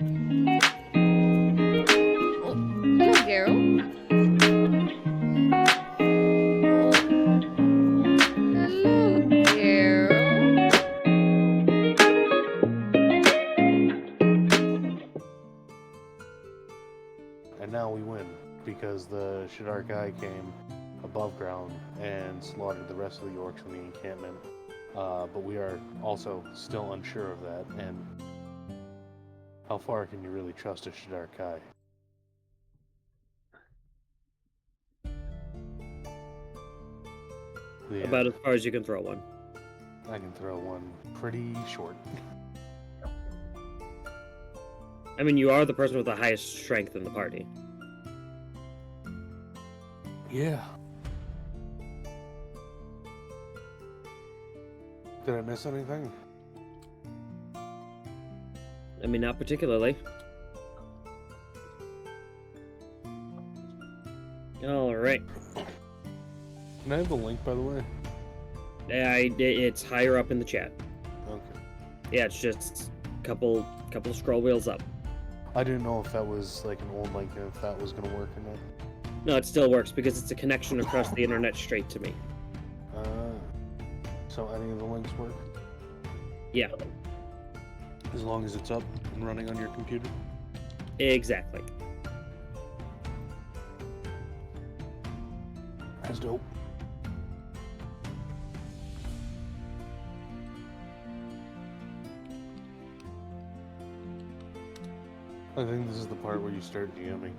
Oh, hello, Garo. Hello, Garo. And now we win, because the Shadar guy came above ground and slaughtered the rest of the orcs in the encampment. But we are also still unsure of that, and how far can you really trust a Shadar Kai? Yeah, About as far as you can throw one. I can throw one pretty short. I mean, you are the person with the highest strength in the party. Yeah. Did I miss anything? I mean, not particularly. Alright. Can I have the link, by the way? It's higher up in the chat. Okay. Yeah, it's just a couple scroll wheels up. I didn't know if that was like an old link and if that was gonna work or not. No, it still works because it's a connection across the internet straight to me. So any of the links work? Yeah, As long as it's up and running on your computer? exactly. That's dope. I think this is the part where you start DMing.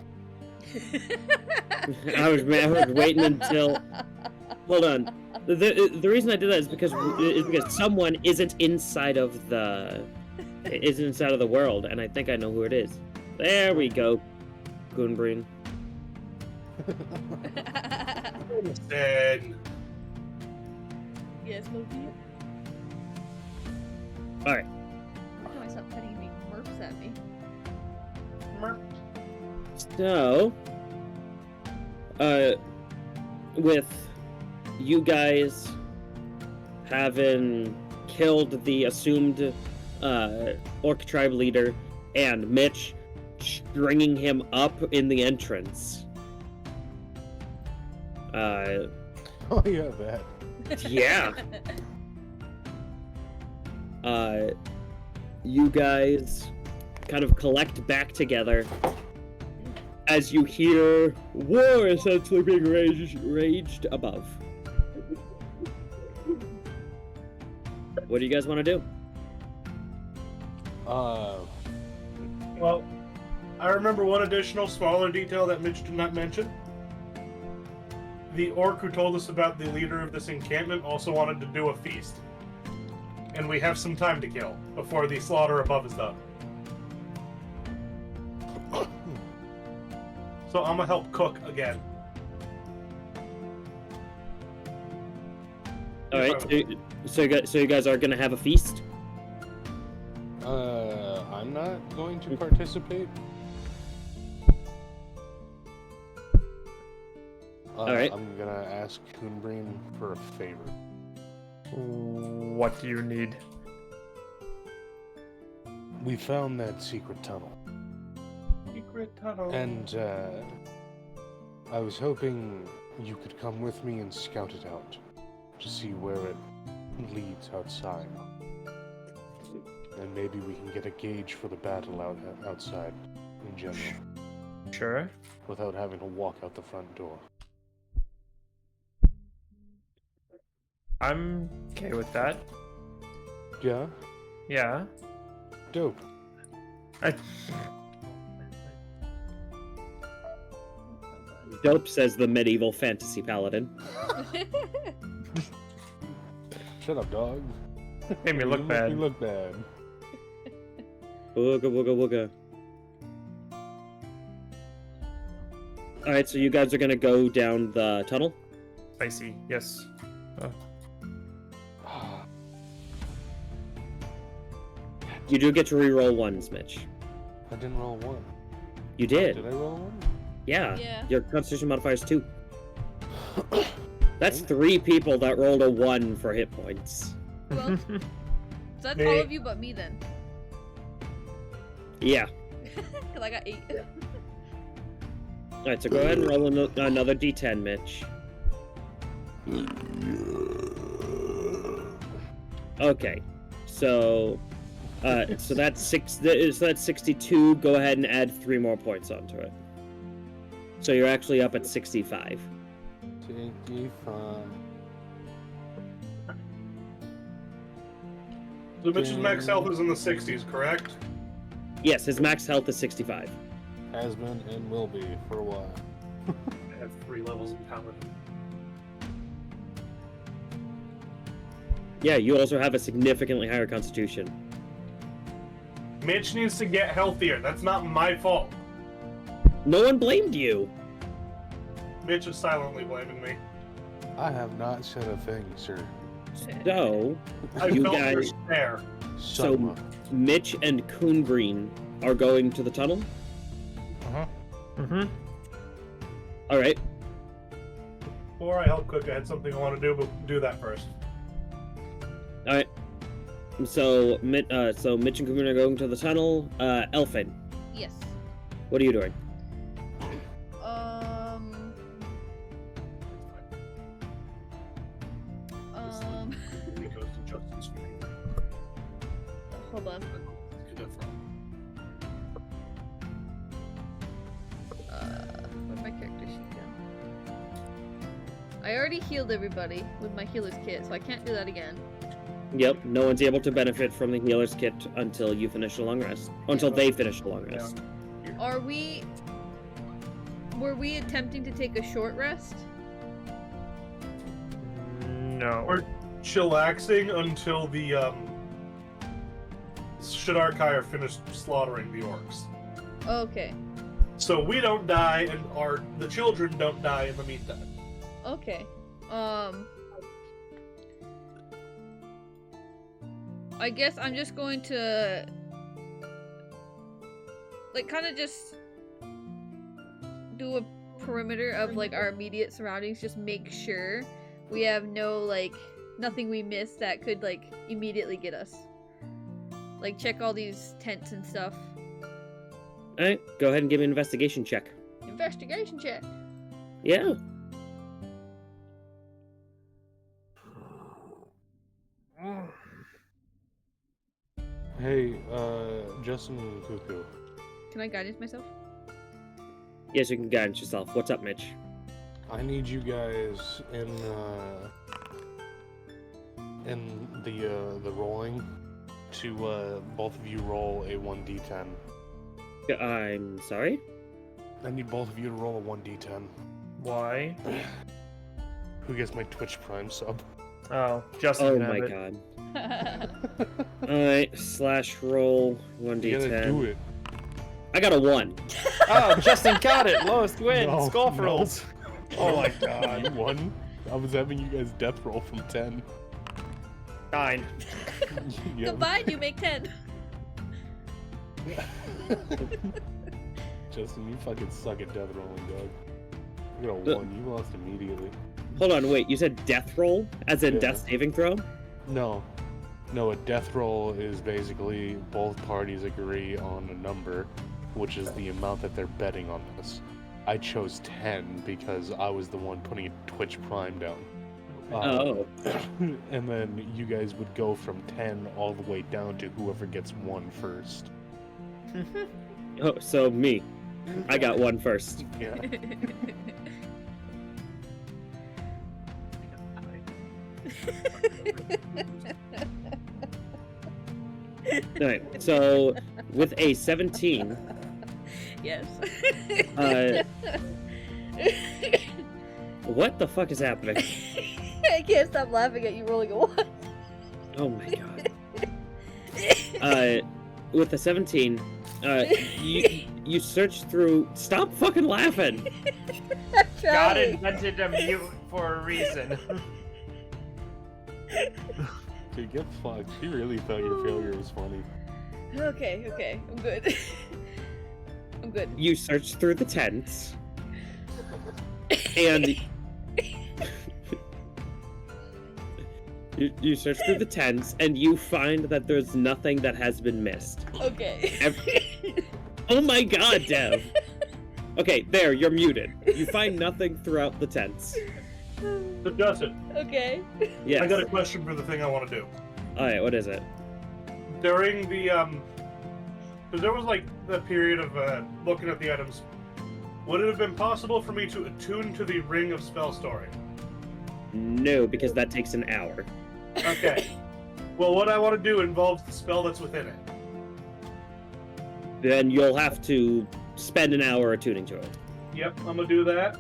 I was waiting until. Hold on. The reason I did that is because someone isn't inside of the world, and I think I know who it is. There we go, Kun'Brin. Dead. Yes, Loki. All right. How come I stop cutting me merps at me? So, with you guys having killed the assumed orc tribe leader and Mitch stringing him up in the entrance. Oh yeah, that. Yeah. You guys kind of collect back together as you hear war essentially being raged above. What do you guys want to do? Well, I remember one additional smaller detail that Mitch did not mention. The orc who told us about the leader of this encampment also wanted to do a feast. And we have some time to kill before the slaughter above is done. So I'm gonna help cook again. All right, so you guys are gonna have a feast. I'm not going to participate. Alright. I'm gonna ask Kun'Brin for a favor. What do you need? We found that secret tunnel, Secret tunnel. and I was hoping you could come with me and scout it out to see where it leads outside. And maybe we can get a gauge for the battle outside in general, Sure. without having to walk out the front door. I'm okay with that. Yeah? Yeah. Dope. Dope, says the medieval fantasy paladin. Shut up, dog. Made me look You bad. make me look bad. Wooga wooga wooga. Alright, so you guys are gonna go down the tunnel? Spicy. Yes. You do get to re-roll ones, Mitch. I didn't roll one. You did. Did I roll one? Yeah. Yeah. Your constitution modifier is 2. That's 3 people that rolled a 1 for hit points. Well, so that's Me. all of you but me then. Yeah. Because I got 8. Alright, so go ahead and roll another d10, Mitch. Okay, so that's 62. Go ahead and add 3 more points onto it. So you're actually up at 65. 65. So Mitch's max health is in the 60s, correct? Yes, his max health is 65. Has been and will be for a while. I have 3 levels in Paladin. Yeah, you also have a significantly higher constitution. Mitch needs to get healthier. That's not my fault. No one blamed you. Mitch is silently blaming me. I have not said a thing, sir. So, I You felt your guys- stare. So- Shut up. Mitch and Kun'Brin are going to the tunnel. Mm-hmm. Alright, Before I help cook, I had something I want to do, but do that first. alright. So Mitch and Kun'Brin are going to the tunnel. Elfain, Yes. what are you doing? It goes to Justin's screen. Hold on. Where'd my character sheet go? I already healed everybody with my healer's kit, so I can't do that again. Yep, no one's able to benefit from the healer's kit until you finish a long rest. Until they finish a long rest. Were we attempting to take a short rest? No. We're chillaxing until the Shidarkai are finished slaughtering the orcs. Okay. So we don't die, and the children don't die in the meantime. Okay. I guess I'm just going to like kind of just do a perimeter of like our immediate surroundings, just make sure we have nothing we missed that could like immediately get us. Like check all these tents and stuff. Alright, go ahead and give me an investigation check. Investigation check. Yeah. Hey, Justin Cuckoo. Can I guidance myself? Yes, you can guidance yourself. What's up, Mitch? I need you guys in the rolling to both of you roll a 1d10. I'm sorry? I need both of you to roll a 1d10. Why? Who gets my Twitch Prime sub? Oh, Justin. Oh can have my it. god. Alright, /roll You 1d10. gotta do it. I got a 1. Oh, Justin got it. Lowest win. No, Golf no. rolls. Oh my You god. won. I was having you guys death roll from 10. 9. Yep. Combined, you make 10. Justin, you fucking suck at death rolling, dog. You got a 1. You lost immediately. Hold on, wait, you said death roll? As in Yeah. death saving throw? No. No, a death roll is basically both parties agree on a number, which is the amount that they're betting on this. I chose 10 because I was the one putting a Twitch Prime down. Oh. And then you guys would go from 10 all the way down to whoever gets 1 first. Oh, so me. I got 1 first. Yeah. Alright, so with a 17, Yes. what the fuck is happening? I can't stop laughing at you rolling a 1. Oh my god. With a 17, you search through. Stop fucking laughing! I'm God trying. invented a mute for a reason. Dude, get fucked. She really thought your failure was funny. Okay, I'm good. I'm good. You search through the tents, and you search through the tents, and you find that there's nothing that has been missed. Okay. Oh my god, Dev. Okay, there, you're muted. You find nothing throughout the tents. So Justin, Okay. Yes. I got a question for the thing I want to do. Alright, what is it? During the because there was like the period of looking at the items. Would it have been possible for me to attune to the Ring of Spell Story? No, because that takes an hour. Okay. Well, what I want to do involves the spell that's within it. Then you'll have to spend an hour attuning to it. Yep, I'm gonna do that.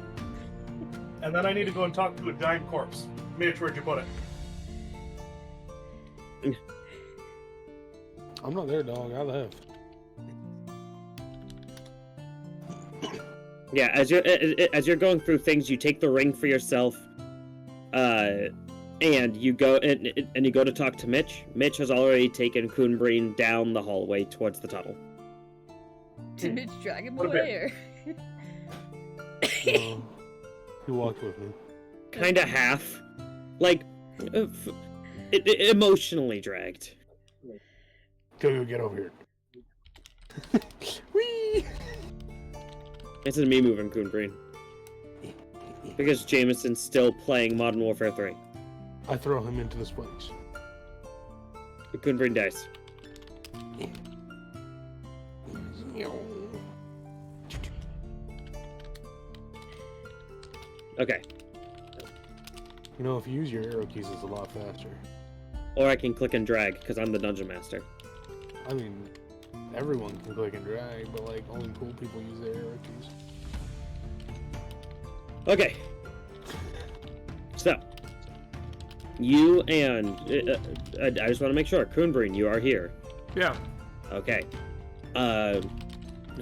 And then I need to go and talk to a giant corpse. Mitch, where'd you put it? I'm not there, dog. I left. Yeah, as you're going through things, you take the ring for yourself, and you go and you go to talk to Mitch. Mitch has already taken Kun'Brin down the hallway towards the tunnel. Did Mitch drag him What a away, or? He walked with me. Kinda half, like, emotionally dragged. Go get over here. Whee! This is me moving Kun'Brin. Because Jameson's still playing Modern Warfare 3. I throw him into the spikes. Kun'Brin dies. Okay. You know, if you use your arrow keys, it's a lot faster. Or I can click and drag, because I'm the dungeon master. I mean, everyone can click and drag, but like only cool people use their arrow keys. Okay. So, you and I just want to make sure, Kun'Brin, you are here. Yeah. Okay.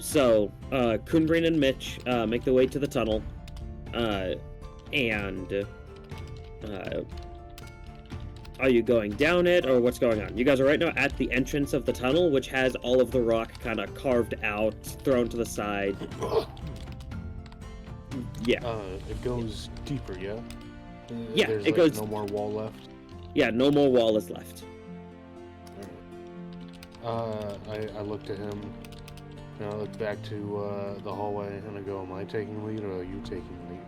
So Kun'Brin and Mitch make their way to the tunnel, and are you going down it, or what's going on? You guys are right now at the entrance of the tunnel, which has all of the rock kind of carved out, thrown to the side. Yeah. It goes deeper, yeah? Yeah, There's it like goes- no more wall left. Yeah, no more wall is left. I looked at him, and I looked back to the hallway, and I go, am I taking lead, or are you taking lead?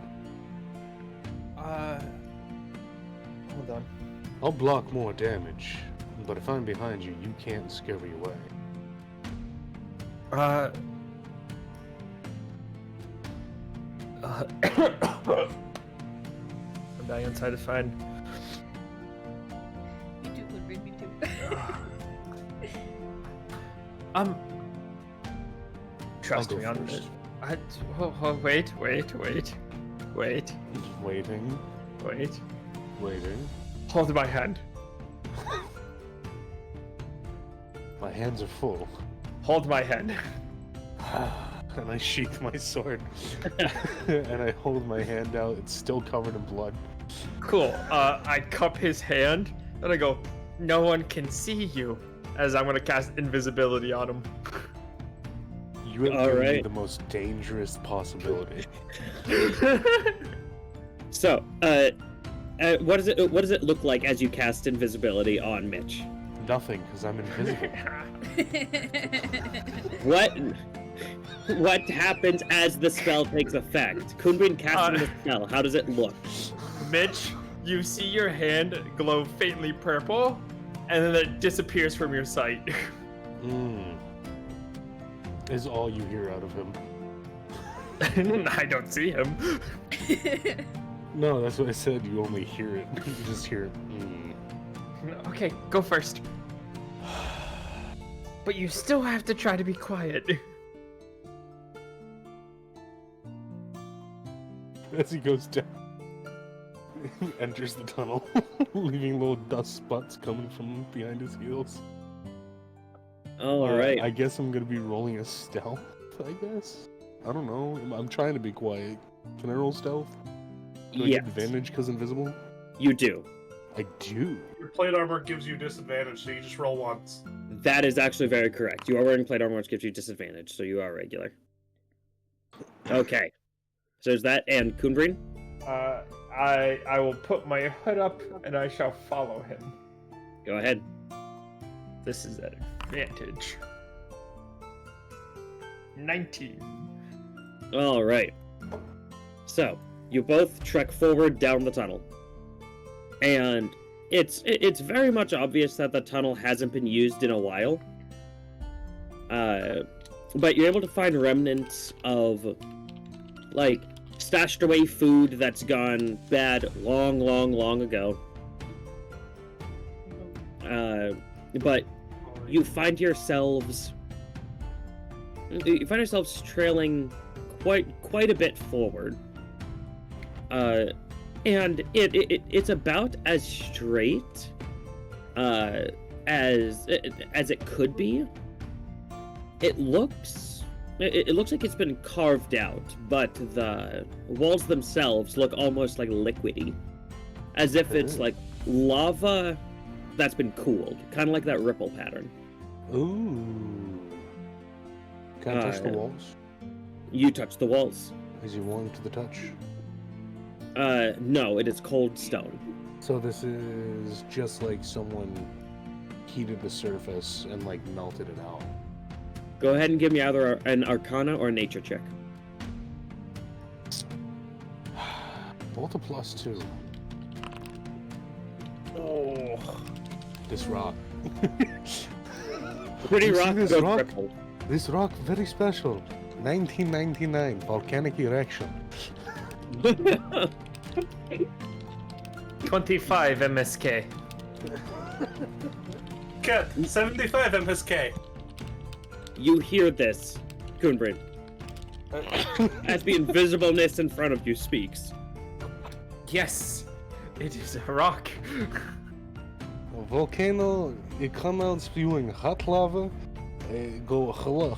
Hold on. I'll block more damage, but if I'm behind you, you can't scurry away. I'm dying inside to find. Me too, Kun'Brin, me too. Trust I'll me go on first. this. Wait. Waiting. Hold my hand. My hands are full. Hold my hand. And I sheath my sword. And I hold my hand out. It's still covered in blood. Cool. I cup his hand, and I go, no one can see you, as I'm gonna cast invisibility on him. You have All given me right. the most dangerous possibility. So, what does it look like as you cast invisibility on Mitch? Nothing, because I'm invisible. What happens as the spell takes effect? Kun'Brin casting the spell. How does it look? Mitch, you see your hand glow faintly purple, and then it disappears from your sight. Is all you hear out of him. I don't see him. No, that's what I said. You only hear it. You just hear it. Okay, go first. But you still have to try to be quiet. As he goes down, he enters the tunnel, leaving little dust spots coming from behind his heels. All right. I guess I'm gonna be rolling a stealth, I guess. I don't know. I'm trying to be quiet. Can I roll stealth? Do I Yes, get advantage because invisible? you do. I do. Your plate armor gives you disadvantage, so you just roll once. That is actually very correct. You are wearing plate armor, which gives you disadvantage, so you are regular. Okay. So there's that, and Kun'Brin? I will put my hood up, and I shall follow him. Go ahead. This is an advantage. 19. All right. So you both trek forward down the tunnel, and it's very much obvious that the tunnel hasn't been used in a while. But you're able to find remnants of like stashed away food that's gone bad long ago. But you find yourselves trailing quite a bit forward. And it's about as straight as it could be. It looks like it's been carved out, but the walls themselves look almost like liquidy, as if it's like lava that's been cooled, kind of like that ripple pattern. Ooh. Can I touch the walls? You touch the walls. Is he warm to the touch? No, it is cold stone. So this is just like someone heated the surface and like melted it out. Go ahead and give me either an Arcana or a Nature check. Both a +2. Oh. This rock. Pretty You see rock this goes rock? rippled. This rock very special. 1999 volcanic erection. 25 MSK. Cat, 75 MSK. You hear this, Kun'Brin, as the invisibleness in front of you speaks. Yes, it is a rock. A volcano, it comes out spewing hot lava. Go hala.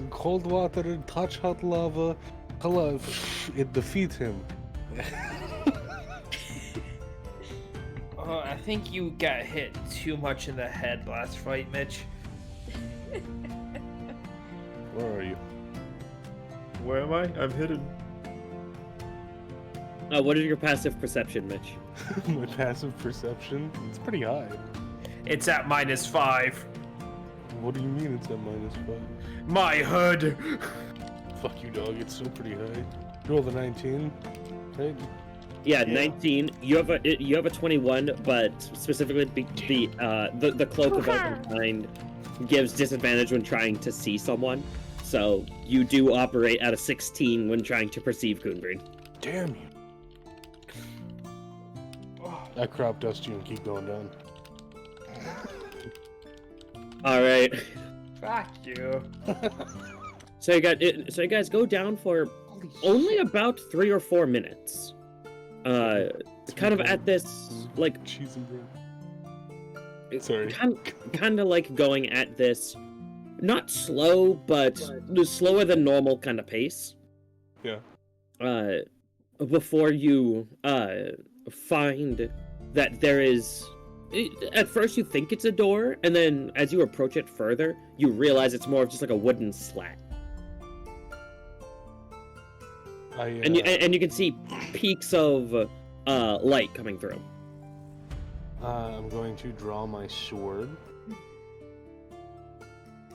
Cold water, touch hot lava. Hala, it defeat him. Oh, I think you got hit too much in the head last fight, Mitch. Where are you? Where am I? I'm hidden. What is your passive perception, Mitch? My passive perception? It's pretty high. It's at -5. What do you mean it's at -5? My hood. Fuck you, dog. It's still pretty high. Roll the 19, right? Yeah, Yeah. 19. You have a 21, but specifically the cloak of Elfain gives disadvantage when trying to see someone. So you do operate at a 16 when trying to perceive Kun'Brin. Damn you. I crop dust you and keep going down. All right. Fuck you. So you guys go down for only about 3 or 4 minutes. Kind of at this like Cheese and bread. Sorry. kind of like going at this not slow but slower than normal kind of pace. Yeah. Before you find that there is, at first you think it's a door, and then as you approach it further, you realize it's more of just like a wooden slat. And you can see peaks of light coming through. I'm going to draw my sword.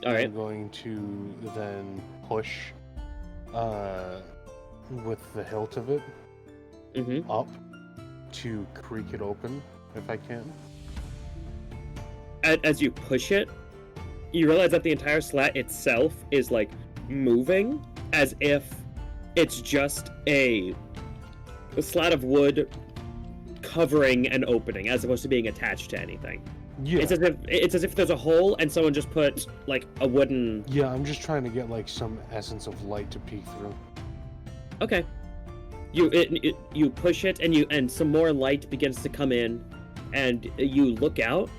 All right. I'm going to then push with the hilt of it Mm-hmm. up to creak it open, if I can. As you push it, you realize that the entire slat itself is like moving as if it's just a slat of wood covering an opening as opposed to being attached to anything. Yeah. It's as if there's a hole and someone just put like a wooden. Yeah, I'm just trying to get like some essence of light to peek through. Okay. You push it and some more light begins to come in, and you look out,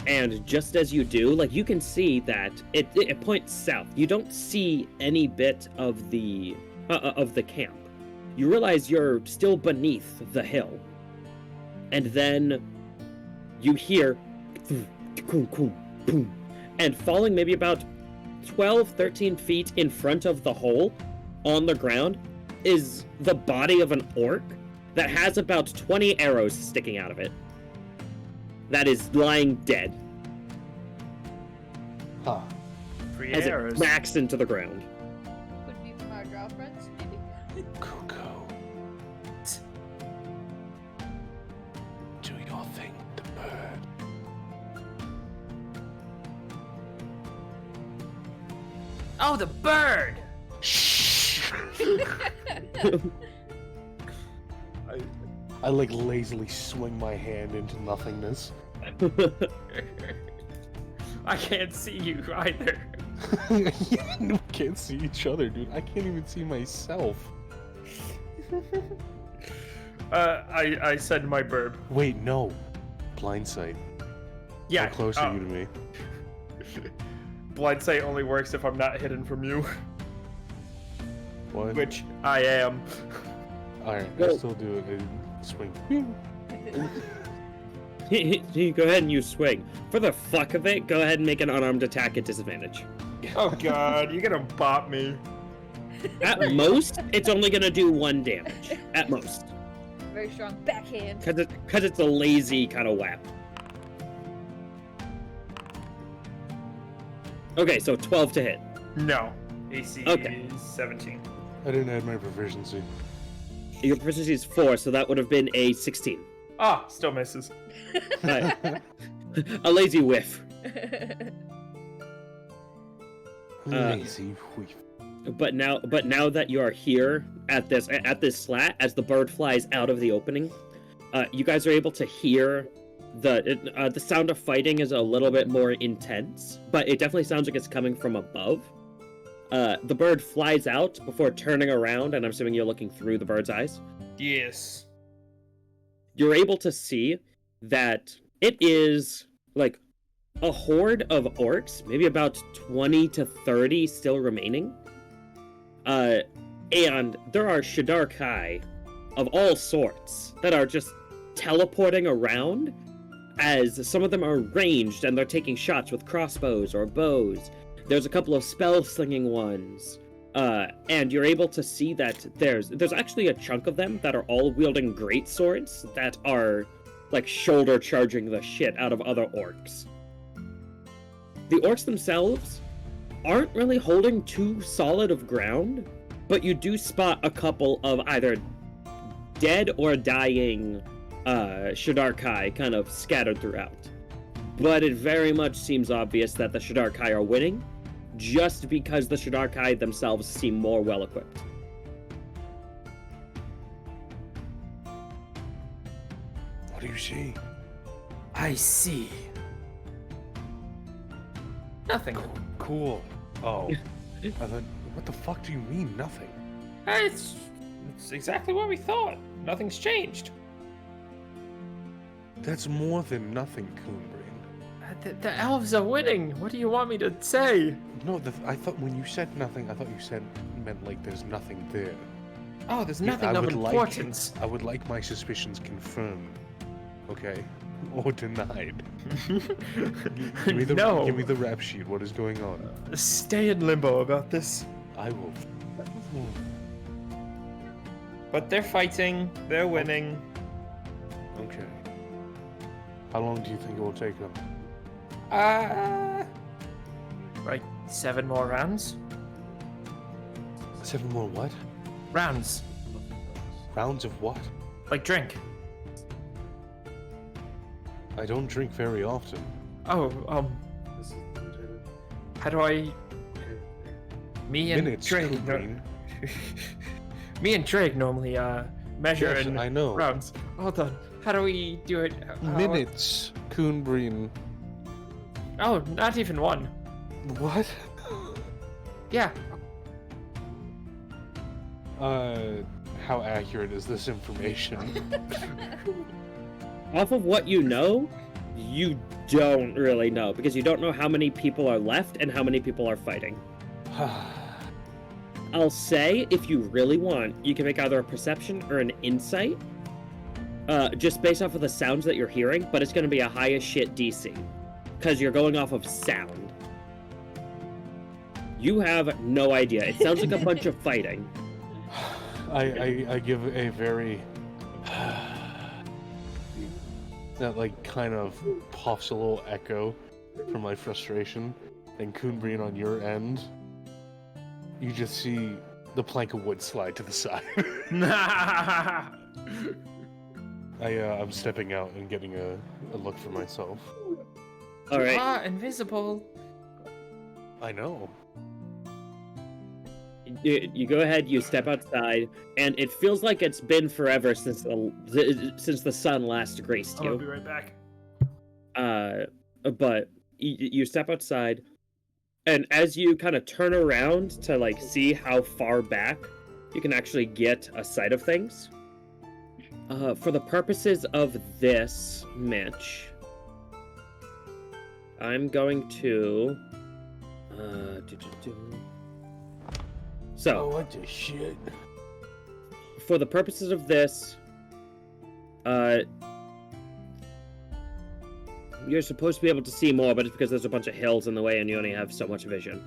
and just as you do, like you can see that it points south. You don't see any bit of the camp. You realize you're still beneath the hill, and then you hear and falling maybe about 12-13 feet in front of the hole on the ground is the body of an orc that has about 20 arrows sticking out of it. That is lying dead. Huh. Free as arrows. it smacks into the ground. Could be from our girlfriends, maybe. Cuckoo. Do your thing, the bird. Oh, the bird! Shh. I like lazily swing my hand into nothingness. I can't see you either. We can't see each other, dude. I can't even see myself. I said my burb. Wait, no. Blind sight. Yeah. How close are you to me? Blind sight only works if I'm not hidden from you, What? which I am. Alright, I Go. still do it. Swing. You go ahead and use swing. For the fuck of it, go ahead and make an unarmed attack at disadvantage. Oh god, you're gonna bop me. At most, it's only gonna do 1 damage. At most. Very strong backhand. Because it's a lazy kind of whap. Okay, so 12 to hit. No. AC Okay. is 17. I didn't add my proficiency. Your proficiency is 4, so that would have been a 16. Ah, still misses. Right. A lazy whiff. Lazy whiff. But now that you are here at this slat, as the bird flies out of the opening, you guys are able to hear the sound of fighting is a little bit more intense, but it definitely sounds like it's coming from above. The bird flies out before turning around, and I'm assuming you're looking through the bird's eyes. Yes. You're able to see that it is like a horde of orcs, maybe about 20 to 30 still remaining. And there are Shadar-kai of all sorts that are just teleporting around, as some of them are ranged and they're taking shots with crossbows or bows. There's a couple of spell-slinging ones. And you're able to see that there's actually a chunk of them that are all wielding great swords that are like shoulder charging the shit out of other orcs. The orcs themselves aren't really holding too solid of ground, but you do spot a couple of either dead or dying Shadar-kai kind of scattered throughout. But it very much seems obvious that the Shadar-kai are winning, just because the Shadar-kai themselves seem more well-equipped. What do you see? I see. Nothing. Cool. Oh. I thought, what the fuck do you mean, nothing? It's exactly what we thought. Nothing's changed. That's more than nothing, Kun'Brin. The elves are winning. What do you want me to say? No, I thought when you said nothing, I thought you meant like there's nothing there. Oh, there's Yeah, nothing of importance. I would like my suspicions confirmed. Okay? Or denied. Give me the No. Give me the rap sheet. What is going on? Stay in limbo about this. I will. But they're fighting. They're winning. Okay. How long do you think it will take them? Like 7 more rounds? 7 more what? Rounds. Rounds of what? Like drink. I don't drink very often. Oh, how do I... Me and Minutes, Draig... Kun'Brin. Me and Draig normally measure Yes, in I know. rounds. Hold on. How do we do it? Minutes, Kun'Brin. Oh, not even 1. What? Yeah. How accurate is this information? Off of what you know, you don't really know, because you don't know how many people are left and how many people are fighting. I'll say, if you really want, you can make either a perception or an insight, just based off of the sounds that you're hearing, but it's going to be a high as shit DC, because you're going off of sound. You have no idea. It sounds like a bunch of fighting. I give a very that like kind of puffs a little echo from my frustration. and Kun'Brin on your end, you just see the plank of wood slide to the side. I'm stepping out and getting a look for myself. All right. Ah, invisible. I know. You go ahead, you step outside, and it feels like it's been forever since the sun last graced I'm gonna you. be right back. But you step outside, and as you kind of turn around to like see how far back you can actually get a sight of things. For the purposes of this, Mitch, I'm going to So, Oh, what the shit? for the purposes of this, you're supposed to be able to see more, but it's because there's a bunch of hills in the way and you only have so much vision.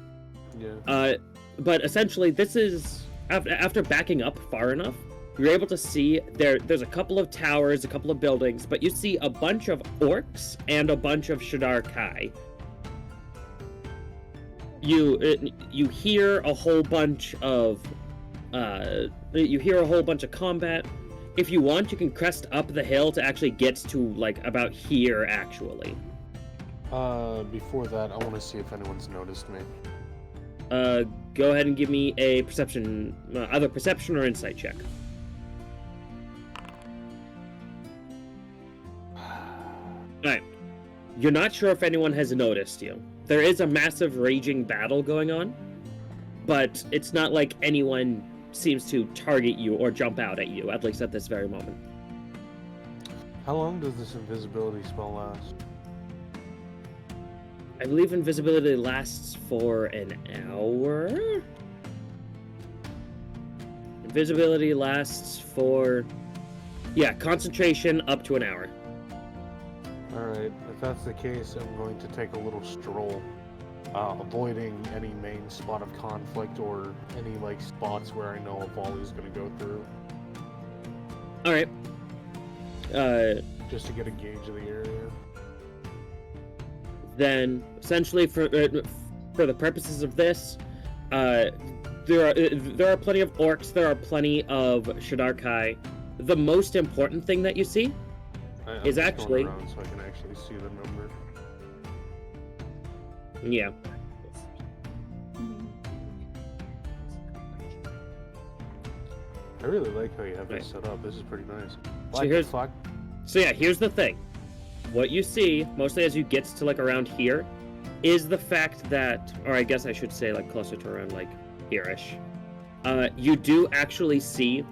Yeah. But essentially, this is after backing up far enough, you're able to see there's a couple of towers, a couple of buildings, but you see a bunch of orcs and a bunch of Shadar Kai. You hear a whole bunch of combat. If you want, you can crest up the hill to actually get to like about here actually. Before that, I want to see if anyone's noticed me. Go ahead and give me a perception, either perception or insight check. Alright. You're not sure if anyone has noticed you. There is a massive raging battle going on, but it's not like anyone seems to target you or jump out at you, at least at this very moment. How long does this invisibility spell last? I believe invisibility lasts for an hour? Invisibility lasts for... yeah, concentration up to an hour. Alright, if that's the case, I'm going to take a little stroll, avoiding any main spot of conflict or any like spots where I know a volley's going to go through. Alright. Just to get a gauge of the area. Then, essentially, for the purposes of this, there are plenty of orcs, there are plenty of Shadar Kai. The most important thing that you see I'm is just actually... going around so I can actually see the number. yeah. I really like how you have this set up. This is pretty nice. What the fuck? So yeah, here's the thing. What you see, mostly as you get to like around here, is the fact that, or I guess I should say like closer to around like here-ish. You do actually see,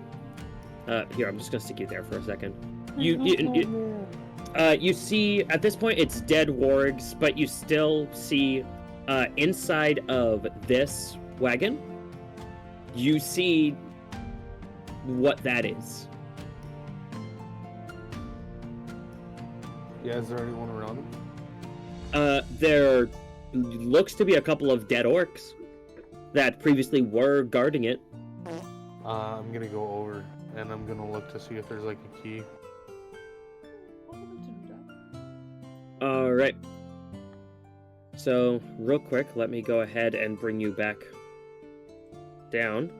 here, I'm just gonna stick you there for a second. You see, at this point it's dead wargs, but you still see, inside of this wagon, you see what that is. Yeah, is there anyone around him? There looks to be a couple of dead orcs that previously were guarding it. I'm gonna go over and I'm gonna look to see if there's like a key. Alright. So, real quick, let me go ahead and bring you back down.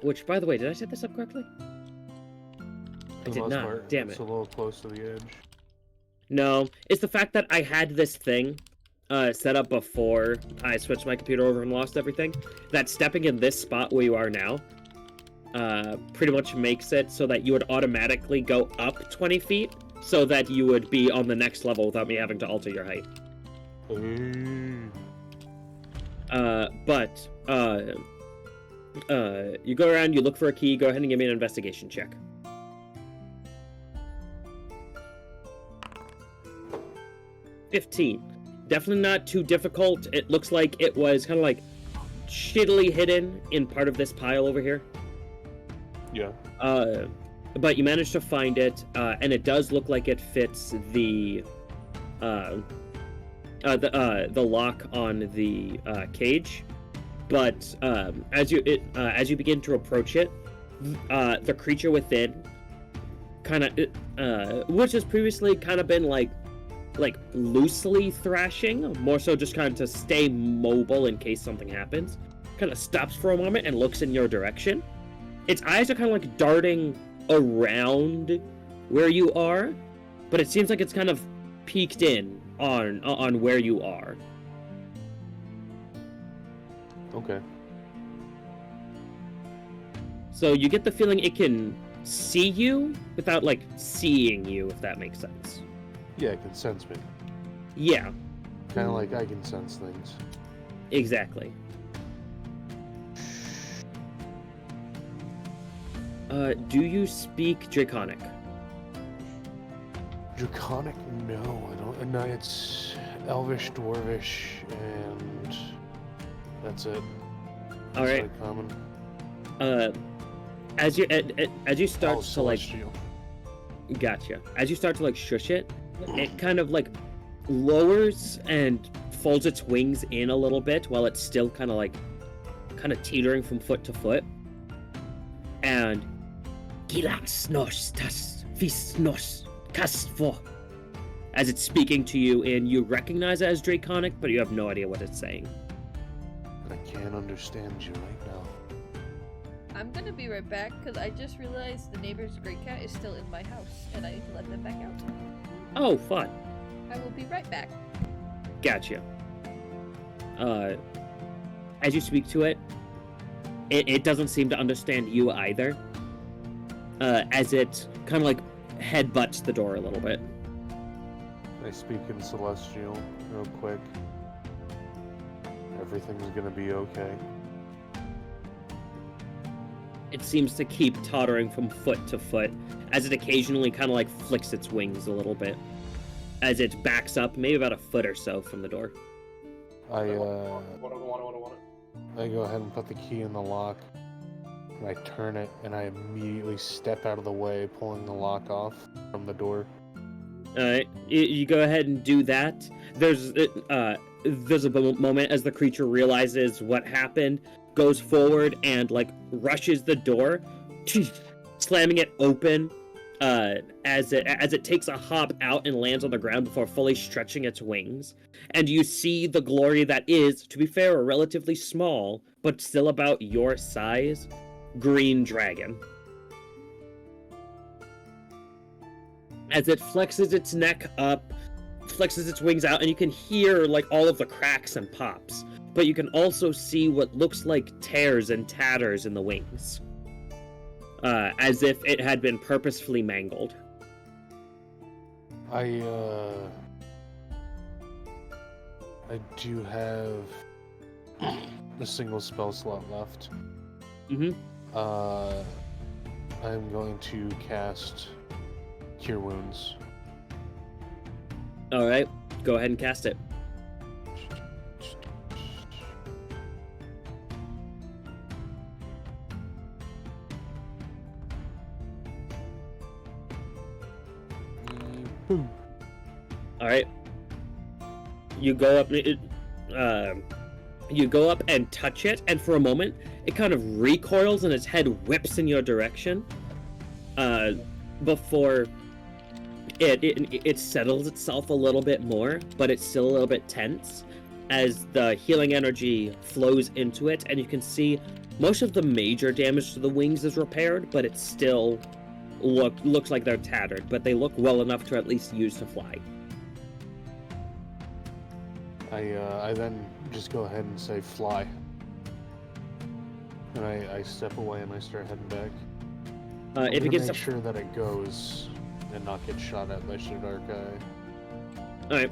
Which, by the way, did I set this up correctly? I did not. Damn it. It's a little close to the edge. No, it's the fact that I had this thing set up before I switched my computer over and lost everything. That stepping in this spot where you are now pretty much makes it so that you would automatically go up 20 feet so that you would be on the next level without me having to alter your height. But you go around, you look for a key, go ahead and give me an investigation check. 15. Definitely not too difficult. It looks like it was kind of like shittily hidden in part of this pile over here. Yeah. But you managed to find it, and it does look like it fits the lock on the cage. But as you begin to approach it, the creature within kind of which has previously kind of been like loosely thrashing, more so just kind of to stay mobile in case something happens, kind of stops for a moment and looks in your direction. Its eyes are kind of like darting around where you are, but it seems like it's kind of peeked in on where you are. Okay. So you get the feeling it can see you without like seeing you, if that makes sense. Yeah, it can sense me. Yeah, Kind of like I can sense things. exactly. Do you speak Draconic? Draconic? No, I don't. No, it's Elvish, Dwarvish, and that's it. All right. Like common. As you start Oh, to like, celestial. gotcha. As you start to like shush it, it kind of like lowers and folds its wings in a little bit while it's still kind of teetering from foot to foot. And Gilas nos tas vis nos kasvo, as it's speaking to you, and you recognize it as Draconic, but you have no idea what it's saying. I can't understand you right now. I'm gonna be right back because I just realized the neighbor's great cat is still in my house and I need to let them back out. Oh, fun. I will be right back. Gotcha. As you speak to it, it doesn't seem to understand you either. As it kind of like headbutts the door a little bit. I speak in Celestial real quick. Everything's gonna be okay. It seems to keep tottering from foot to foot, as it occasionally kind of like flicks its wings a little bit, as it backs up maybe about a foot or so from the door. I go ahead and put the key in the lock, and I turn it, and I immediately step out of the way, pulling the lock off from the door. You go ahead and do that. There's a moment as the creature realizes what happened, goes forward and like rushes the door, slamming it open, as it takes a hop out and lands on the ground before fully stretching its wings. And you see the glory that is, to be fair, a relatively small, but still about your size, green dragon. As it flexes its neck up, flexes its wings out, and you can hear like all of the cracks and pops. But you can also see what looks like tears and tatters in the wings. As if it had been purposefully mangled. I do have a single spell slot left. Mm-hmm. I'm going to cast Cure Wounds. Alright, go ahead and cast it. Alright. You go up and touch it, and for a moment, it kind of recoils and its head whips in your direction. Before it settles itself a little bit more, but it's still a little bit tense as the healing energy flows into it, and you can see most of the major damage to the wings is repaired, but it still looks like they're tattered, but they look well enough to at least use to fly. I then just go ahead and say fly. And I step away and I start heading back. It begins make to sure that it goes and not get shot at by Shadar Guy. Alright.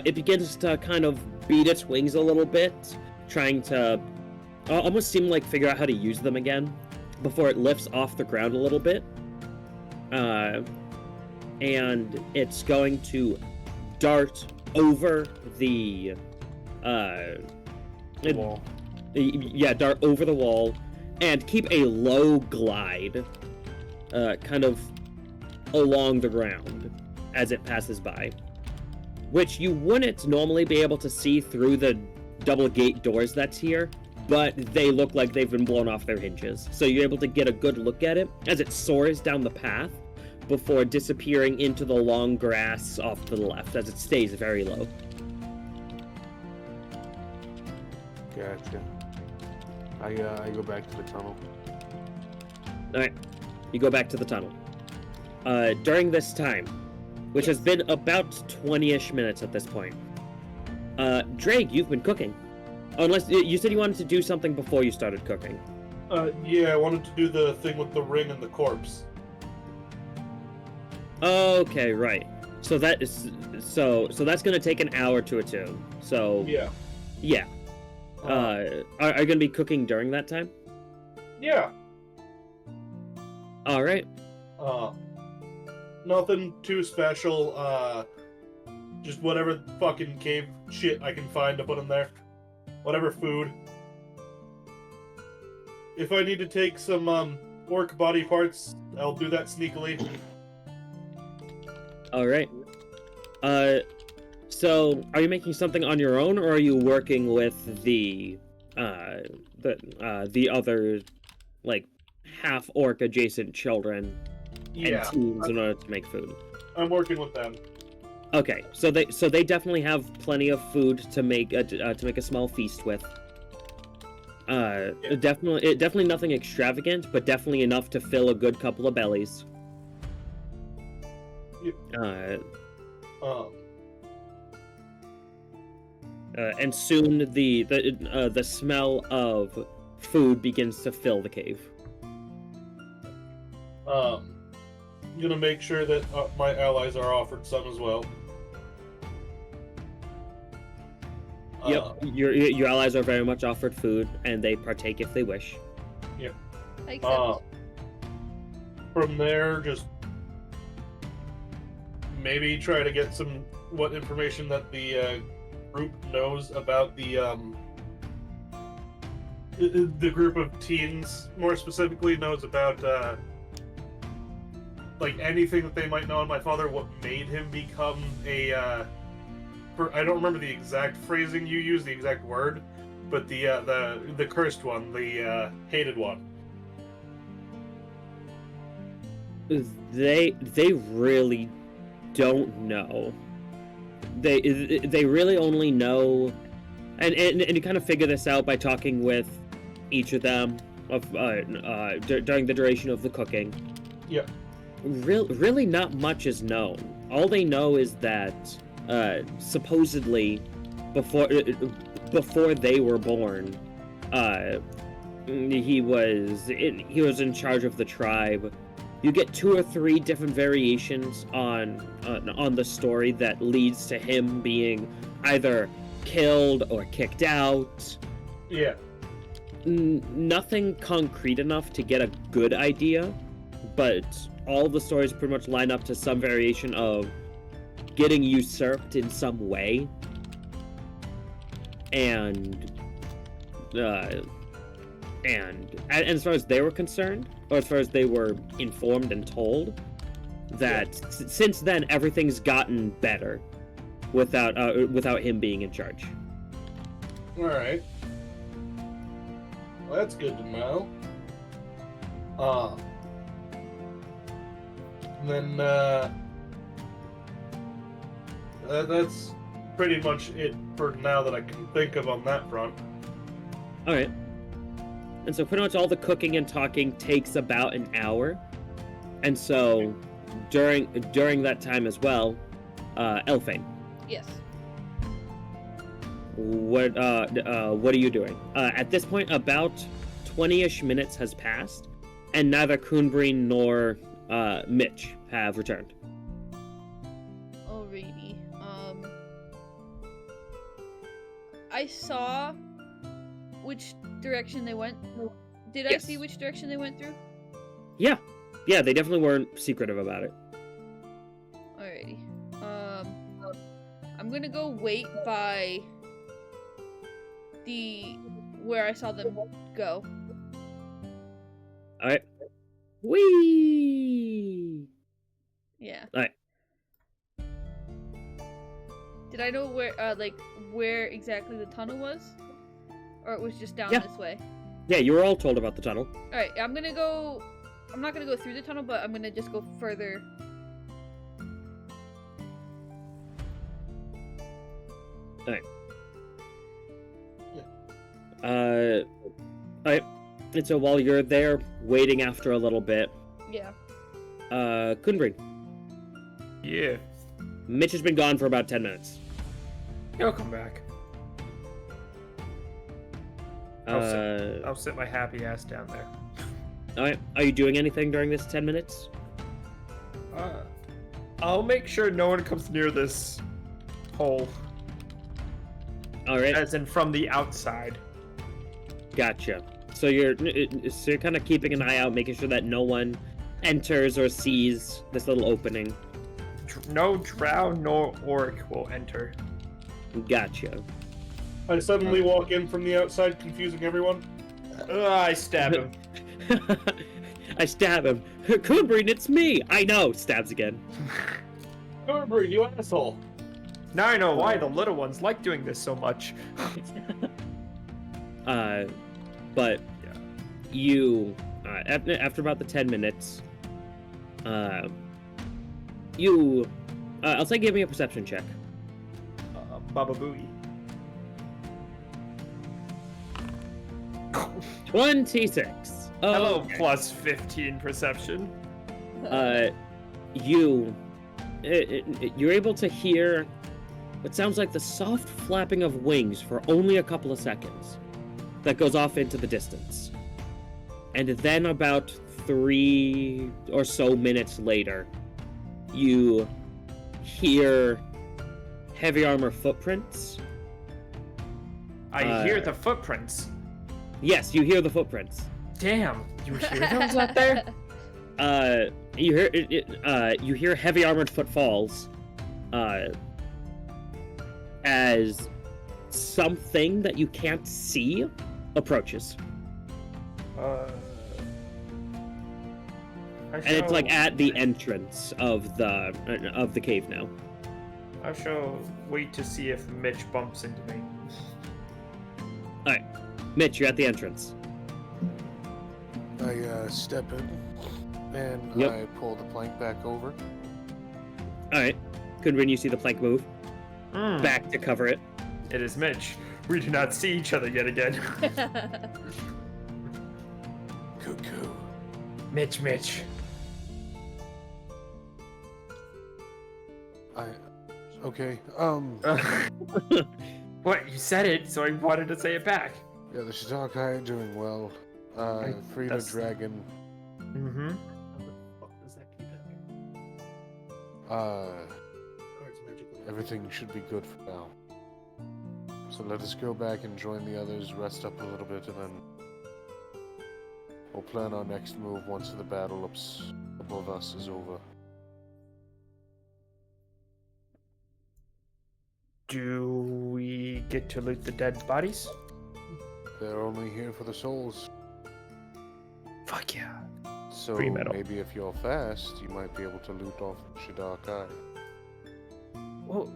It begins to kind of beat its wings a little bit, trying to almost seem like figure out how to use them again before it lifts off the ground a little bit. And it's going to dart over the Wall. Dart over the wall and keep a low glide kind of along the ground as it passes by, which you wouldn't normally be able to see through the double gate doors that's here, but they look like they've been blown off their hinges, so you're able to get a good look at it as it soars down the path, before disappearing into the long grass off to the left, as it stays very low. Gotcha. I go back to the tunnel. Alright, you go back to the tunnel. During this time, which has been about 20-ish minutes at this point, Draig, you've been cooking. Oh, unless you said you wanted to do something before you started cooking. Yeah, I wanted to do the thing with the ring and the corpse. Okay, right. So that is so that's gonna take an hour to attune. So Yeah. yeah. Are you gonna be cooking during that time? Yeah. All right. Nothing too special. Just whatever fucking cave shit I can find to put in there. Whatever food. If I need to take some orc body parts, I'll do that sneakily. All right. So are you making something on your own, or are you working with the other, like, half orc adjacent children and teens in order to make food? I'm working with them. Okay, so they definitely have plenty of food to make a small feast with. Definitely nothing extravagant, but definitely enough to fill a good couple of bellies. And soon the smell of food begins to fill the cave. I'm gonna make sure that my allies are offered some as well. Yep, your allies are very much offered food, and they partake if they wish. I accept. From there, just maybe try to get what information that the group knows about the group of teens, more specifically, knows about like anything that they might know on my father, what made him become a I don't remember the exact phrasing you used, the exact word, but the cursed one, the hated one. They really don't know. They really only know, and you kind of figure this out by talking with each of them during the duration of the cooking. Yeah. Really not much is known. All they know is that supposedly before they were born, he was in charge of the tribe. You get 2 or 3 different variations on the story that leads to him being either killed or kicked out. Yeah. Nothing concrete enough to get a good idea, but all the stories pretty much line up to some variation of getting usurped in some way, and as far as they were concerned, or as far as they were informed and told, that since then everything's gotten better without him being in charge. All right. Well, that's good to know. And then that's pretty much it for now that I can think of on that front. All right. And so pretty much all the cooking and talking takes about an hour. And so during that time as well, Elfain, Yes. what are you doing? At this point, about 20-ish minutes has passed, and neither Kun'Brin nor Mitch have returned. Alrighty. I saw which direction they went. Did I Yes. see which direction they went through? Yeah, they definitely weren't secretive about it. Alrighty. I'm gonna go wait by where I saw them go. All right. Whee! Yeah. Alright. Did I know where exactly the tunnel was? Or it was just down Yeah. this way? Yeah, you were all told about the tunnel. Alright, I'm gonna go I'm not gonna go through the tunnel, but I'm gonna just go further. Alright. Alright. And so while you're there, waiting after a little bit, Yeah. Kun'Brin, Yeah. Mitch has been gone for about 10 minutes. He'll come back. I'll sit my happy ass down there. Alright, are you doing anything during this 10 minutes? I'll make sure no one comes near this hole. Alright, As in from the outside. gotcha. So you're kind of keeping an eye out, making sure that no one enters or sees this little opening. No drow nor orc will enter. Gotcha. I suddenly walk in from the outside, confusing everyone. I stab him. I stab him. Kun'Brin, it's me! I know! Stabs again. Kun'Brin, you asshole! Now I know why the little ones like doing this so much. But you, after about the 10 minutes, I'll say give me a perception check. Baba Booey. 26. Hello, Okay. plus 15 perception. You're able to hear what sounds like the soft flapping of wings for only a couple of seconds that goes off into the distance. And then about 3 or so minutes later, you hear heavy armor footprints. I hear the footprints. Yes, you hear the footprints. Damn, you hear those out there? You hear heavy armored footfalls, as something that you can't see approaches, and it's like at the entrance of the cave now. I shall wait to see if Mitch bumps into me. All right, Mitch, you're at the entrance. I step in and Yep. I pull the plank back over. All right, Kun'Brin, you see the plank move back to cover it. It is Mitch. We do not see each other yet again. Cuckoo. Mitch. Okay. What? You said it, so I wanted to say it back. Yeah, the Shidakai are doing well. Freed a that's- dragon. Mm-hmm. Everything should be good for now. So let us go back and join the others, rest up a little bit, and then we'll plan our next move once the battle above us is over. Do we get to loot the dead bodies? They're only here for the souls. Fuck yeah. So Free metal. maybe if you're fast, you might be able to loot off Shidakai. Well,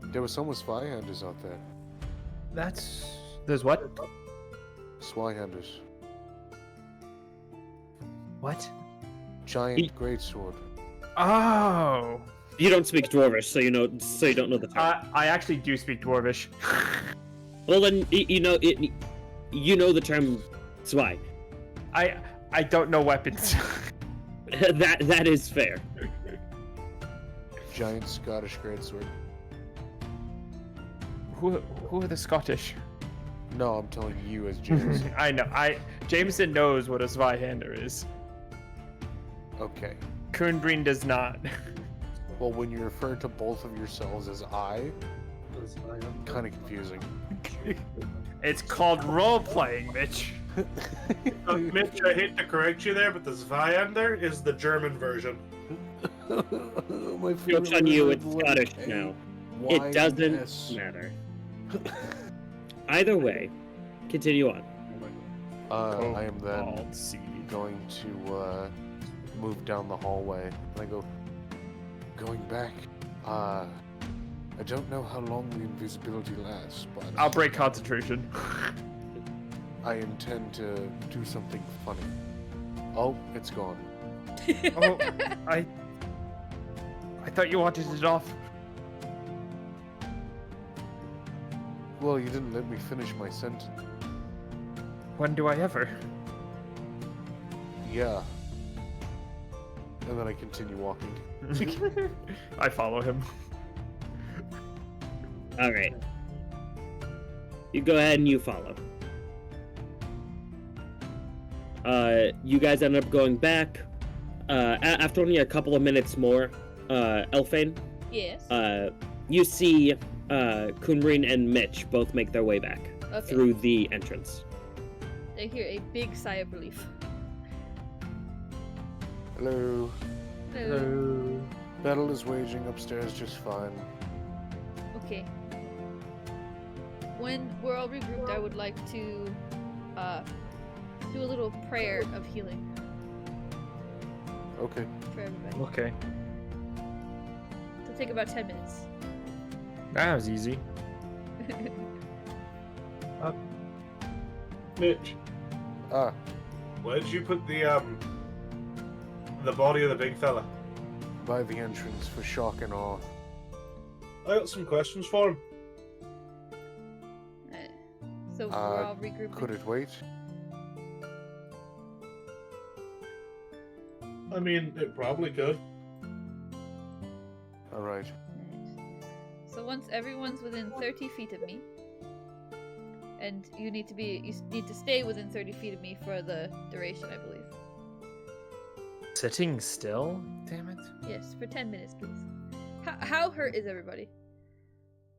There were some with Swyhanders out there. there's what? Swyhanders. What? Giant greatsword. Oh. You don't speak Dwarvish, so you don't know the term. I actually do speak Dwarvish. Well, then you know the term Zwei. I don't know weapons. that is fair. Giant Scottish greatsword. Who are the Scottish? No, I'm telling you as James. I know. Jameson knows what a Zweihander is. Okay. Kun'Brin does not. Well, when you refer to both of yourselves as I, kind of confusing. It's called role playing, Mitch. Mitch, I hate to correct you there, but the Zweihander is the German version. My Joke's on you, it's favorite Scottish word, now. A, It doesn't Y, S. matter. Either way, continue on. I am then Called seed. going to move down the hallway. And I go, going back. I don't know how long the invisibility lasts, but I'll break concentration. I intend to do something funny. Oh, it's gone. Oh, I thought you wanted it off. Well, you didn't let me finish my sentence. When do I ever? Yeah. And then I continue walking. I follow him. All right. You go ahead and you follow. You guys end up going back. After only a couple of minutes more, Elfain, Yes. you see Kun'Brin and Mitch both make their way back Okay. through the entrance. I hear a big sigh of relief. Hello. Hello. Battle is waging upstairs just fine. Okay. When we're all regrouped, I would like to do a little prayer of healing Okay. for everybody. Okay. It'll take about 10 minutes. That was easy. Mitch, Ah, where did you put the body of the big fella? by the entrance for shock and awe. I got some questions for him. Alright. So we're Uh, all regrouped. Could it wait? I mean, it probably could. Alright. So once everyone's within 30 feet of me, and you need to stay within 30 feet of me for the duration, I believe. Sitting still? Damn it. Yes, for 10 minutes, please. How hurt is everybody?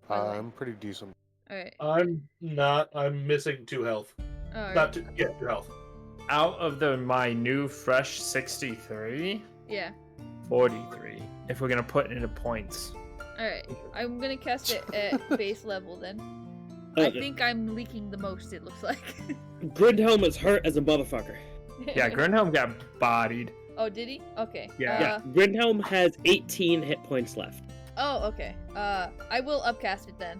By the way. I'm pretty decent. Alright. I'm not. I'm missing 2 health. Alright. Not 2 health. Out of my new fresh 63, Yeah. 43. If we're gonna put it into points. Alright. I'm gonna cast it at base level then. I think I'm leaking the most, it looks like. Grindhelm is hurt as a motherfucker. Yeah, Grindhelm got bodied. Oh, did he? Okay. Yeah. Yeah, Grindhelm has 18 hit points left. Oh, okay. I will upcast it then.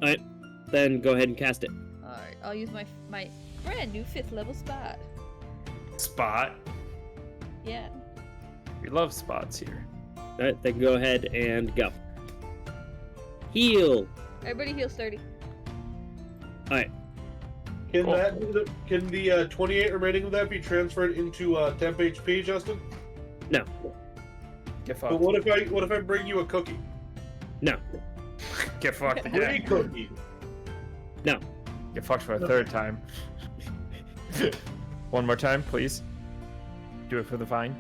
Alright, then go ahead and cast it. Alright, I'll use my brand new 5th level spot. Spot. Yeah. We love spots here. Alright, then go ahead and go. Heal! Everybody heals 30. Alright, Can Cool. Can the 28 remaining of that be transferred into temp HP, Justin? no. Get But fucked. what if I bring you a cookie? No. Get fucked 3 again. cookies. No. Get fucked for a 3rd time. One more time, please. Do it for the fine.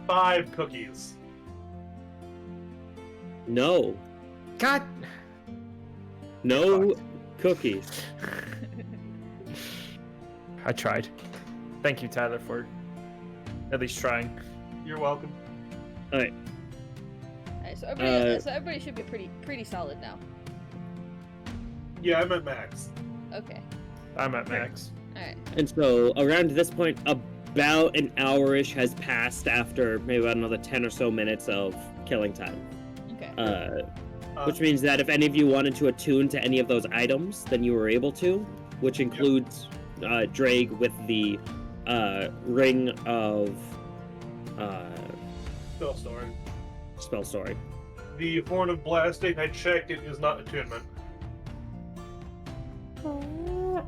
5 cookies. No. God. No Fucked. cookies. I tried. Thank you, Tyler, for at least trying. You're welcome. Alright, Alright, so everybody should be pretty solid now. Yeah, I'm at max. Okay. I'm at max. Alright. and so around this point, about an hour-ish has passed after maybe about another 10 or so minutes of killing time. Okay. Which means that if any of you wanted to attune to any of those items, then you were able to, which includes Draig with the ring of spell story. The Horn of Blasting, I checked, it is not attunement.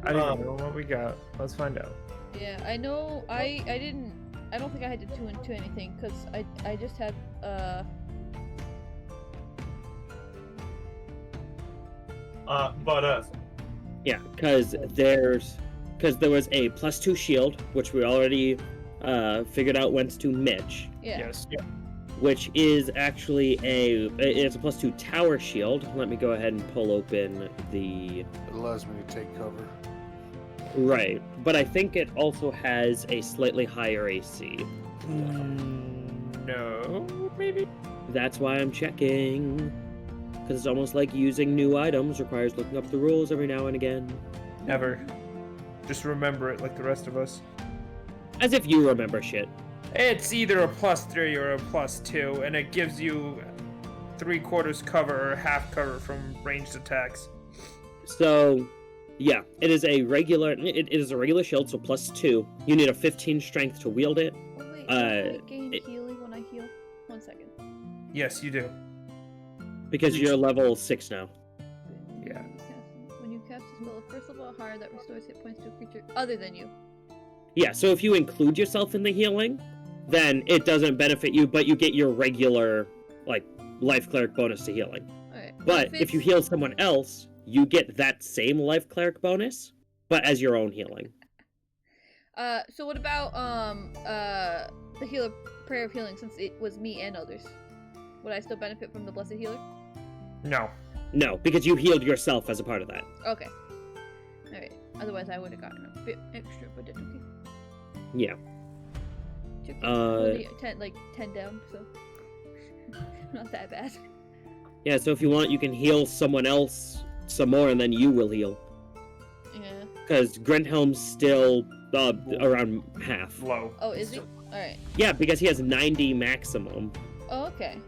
I don't even know what we got. Let's find out. Yeah, I know. I don't think I had to tune into anything because I just had Yeah, because there was a +2 shield, which we already figured out went to Mitch, yeah. Yes. which is actually it's a +2 tower shield. Let me go ahead and pull open the It allows me to take cover. right, but I think it also has a slightly higher AC. No, maybe. That's why I'm checking. Because it's almost like using new items requires looking up the rules every now and again. Never. Just remember it like the rest of us. As if you remember shit. It's either a +3 or a +2, and it gives you 3/4 cover or half cover from ranged attacks. So, Yeah, it is a regular. It is a regular shield, so +2. You need a 15 strength to wield it. Oh wait, Uh, do I gain healing when I heal? 1 second. Yes, you do. Because you're level 6 now. Yeah. When you cast a spell of first level or higher that restores hit points to a creature other than you. Yeah, so if you include yourself in the healing, then it doesn't benefit you, but you get your regular, like, life cleric bonus to healing. Alright. But if you heal someone else, you get that same life cleric bonus, but as your own healing. So what about the healer prayer of healing, since it was me and others? Would I still benefit from the blessed healer? No. No, because you healed yourself as a part of that. Okay. Alright. Otherwise I would have gotten a bit extra, but it's okay. Yeah. Took only 10 down, so not that bad. Yeah, so if you want, you can heal someone else some more, and then you will heal. Yeah. Because Grindhelm's still around half. Low. Oh, is he? Alright. Yeah, because he has 90 maximum. Oh, okay.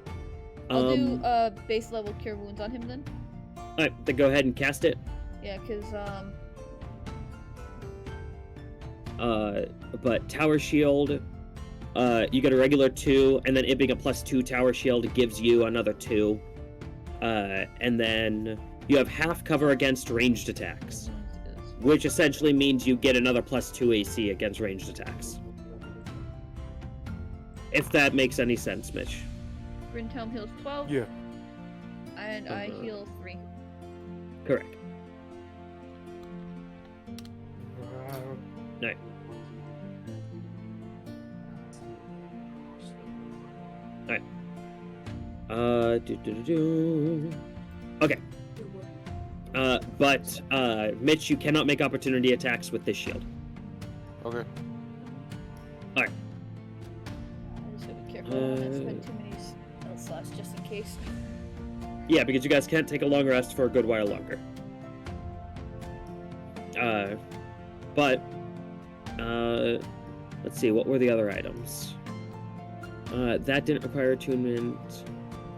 I'll do base level cure wounds on him then. Alright, then go ahead and cast it. Yeah, cause But Tower Shield, you get a regular 2, and then it being a +2 Tower Shield gives you another 2. And then you have half cover against ranged attacks, which essentially means you get another +2 AC against ranged attacks. If that makes any sense, Mitch. Grindhelm heals 12. Yeah. And I heal 3. Correct. Alright. Okay. But Mitch, you cannot make opportunity attacks with this shield. Okay. I just gotta be careful. I don't want to spend too many spell slots just in case. Yeah, because you guys can't take a long rest for a good while longer. Let's see, what were the other items? That didn't require attunement.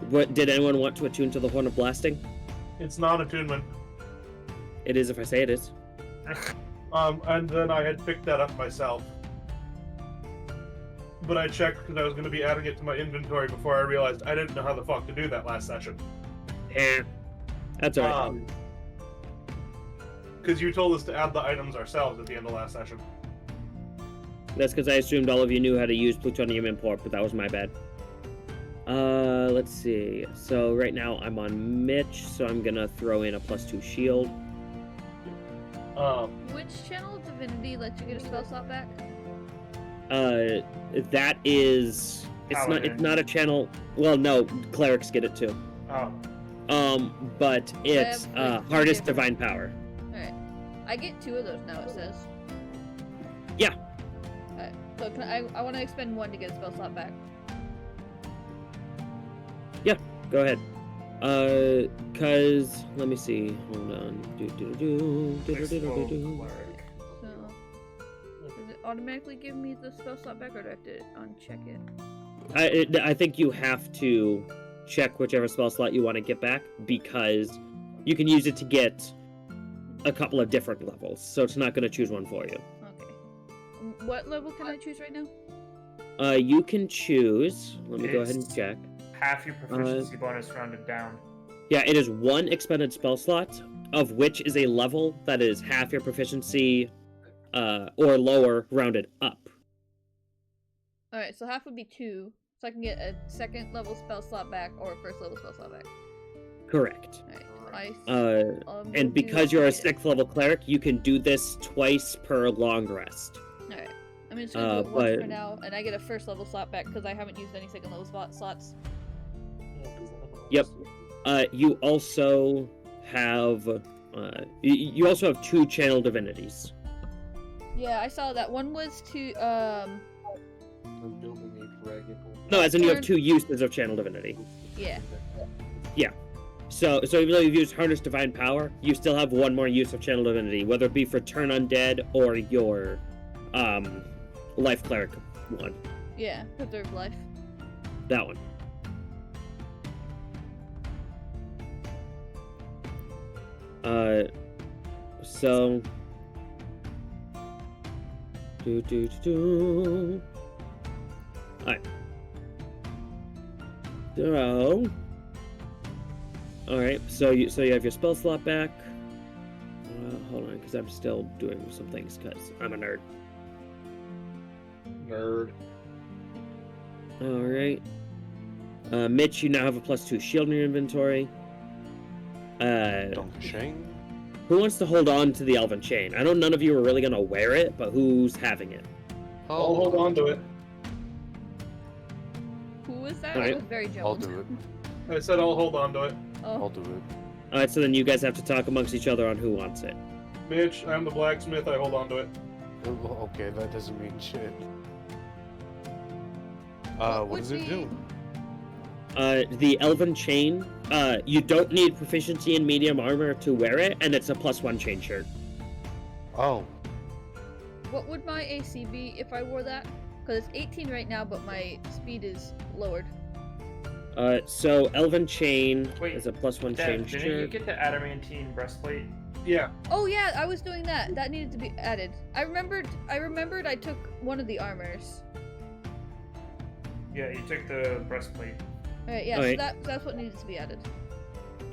What did anyone want to attune to the Horn of Blasting? It's non-attunement. It is if I say it is. And then I had picked that up myself. But I checked because I was going to be adding it to my inventory before I realized I didn't know how the fuck to do that last session. That's alright. Because you told us to add the items ourselves at the end of last session. That's because I assumed all of you knew how to use plutonium import, but that was my bad. Let's see. So right now I'm on Mitch, so I'm gonna throw in a +2 shield. Which channel of divinity lets you get a spell slot back? That is... It's not a channel... Well, no, clerics get it too. Oh. But it's hardest divine power. Alright. I get 2 of those now, it says. Yeah. Alright. So can I want to expend 1 to get a spell slot back. Yeah, go ahead. Cause let me see. Hold on. So does it automatically give me the spell slot back, or do I have to uncheck it? I think you have to check whichever spell slot you want to get back, because you can use it to get a couple of different levels, so it's not going to choose one for you. Okay. What level can I choose right now? You can choose. Let me go ahead and check. Half your proficiency bonus rounded down. Yeah, it is 1 expended spell slot, of which is a level that is half your proficiency or lower rounded up. Alright, so half would be 2, so I can get a 2nd level spell slot back or a 1st level spell slot back. Correct. Alright, and because you're a 6th level cleric, you can do this twice per long rest. Alright. I'm just gonna do it once for now, and I get a 1st level slot back because I haven't used any 2nd level slots. Yep. You also have 2 channel divinities. Yeah, I saw that. One was to I'm building a dragon. No, as in you have 2 uses of channel divinity. Yeah. Yeah. So even though you've used Harness Divine Power, you still have 1 more use of channel divinity, whether it be for Turn Undead or your Life Cleric one. Yeah, Preserve Life. That one. so... Alright. So... Alright, so you have your spell slot back. Hold on, because I'm still doing some things, because I'm a nerd. Nerd. Alright. Mitch, you now have a +2 shield in your inventory. Donkey Shane. Who wants to hold on to the Elven Chain? I know none of you are really going to wear it, but who's having it? I'll hold on to it. Who was that? Alright. It was very I'll jumbled. do it. I said I'll hold on to it. Oh. I'll do it. Alright, so then you guys have to talk amongst each other on who wants it. Mitch, I'm the blacksmith. I hold on to it. Oh, okay, that doesn't mean shit. What What does would it do? The Elven Chain, you don't need proficiency in medium armor to wear it, and it's a +1 chain shirt. Oh, What would my AC be if I wore that? Because it's 18 right now, but my speed is lowered. So Elven Chain Wait, is a +1 Dev, chain didn't you shirt. get the adamantine breastplate? Yeah. Oh yeah, I was doing that. That needed to be added. I remembered I took one of the armors. Yeah, you took the breastplate. Alright, yeah, Alright. so that's what needed to be added.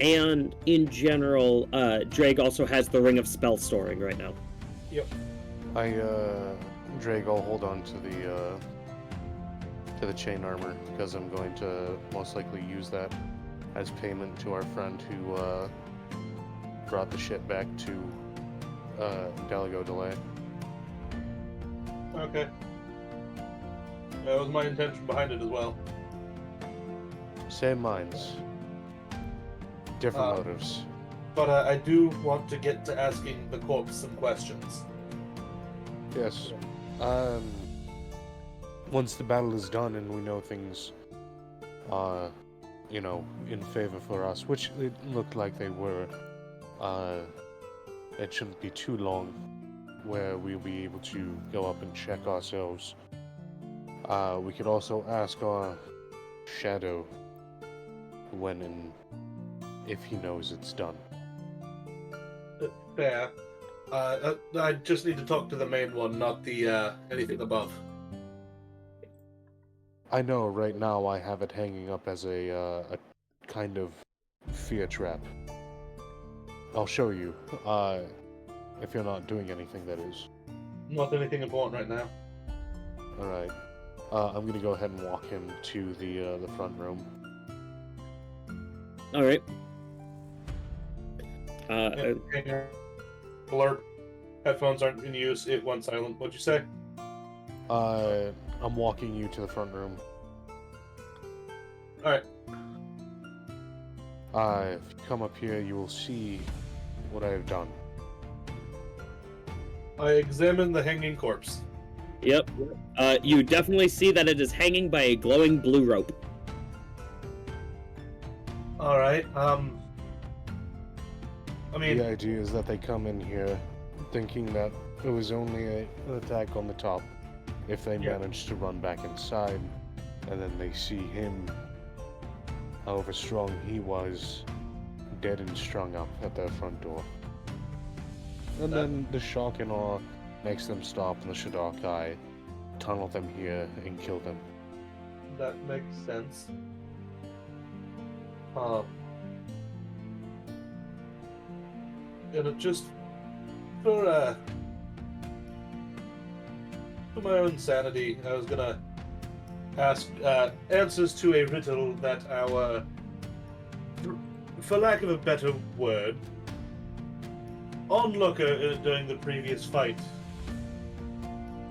And in general, Draig also has the Ring of Spell Storing right now. Draig, I'll hold on to the chain armor because I'm going to most likely use that as payment to our friend who brought the shit back to Delago Delay. Okay. That was my intention behind it as well. Same minds, different Uh, motives. But I do want to get to asking the corpse some questions. Yes. Once the battle is done and we know things are, in favor for us, which it looked like they were, it shouldn't be too long where we'll be able to go up and check ourselves. We could also ask our shadow when and if he knows it's done. Fair. I just need to talk to the main one, not the anything above. I know right now I have it hanging up as a kind of fear trap. I'll show you, if you're not doing anything, that is. Not anything important right now. Alright. I'm gonna go ahead and walk him to the front room. Alright. Alert. Headphones aren't in use. It went silent. What'd you say? I'm walking you to the front room. Alright. If you come up here, you will see what I have done. I examined the hanging corpse. Yep. You definitely see that it is hanging by a glowing blue rope. Alright, I mean, The idea is that they come in here thinking that it was only an attack on the top. If they Yeah. manage to run back inside, and then they see him, however strong he was, dead and strung up at their front door. And That- then the shock and awe makes them stop, and the Shadar-kai tunnel them here and kill them. that makes sense. And it just for my own sanity, I was gonna ask answers to a riddle that our, for lack of a better word, onlooker during the previous fight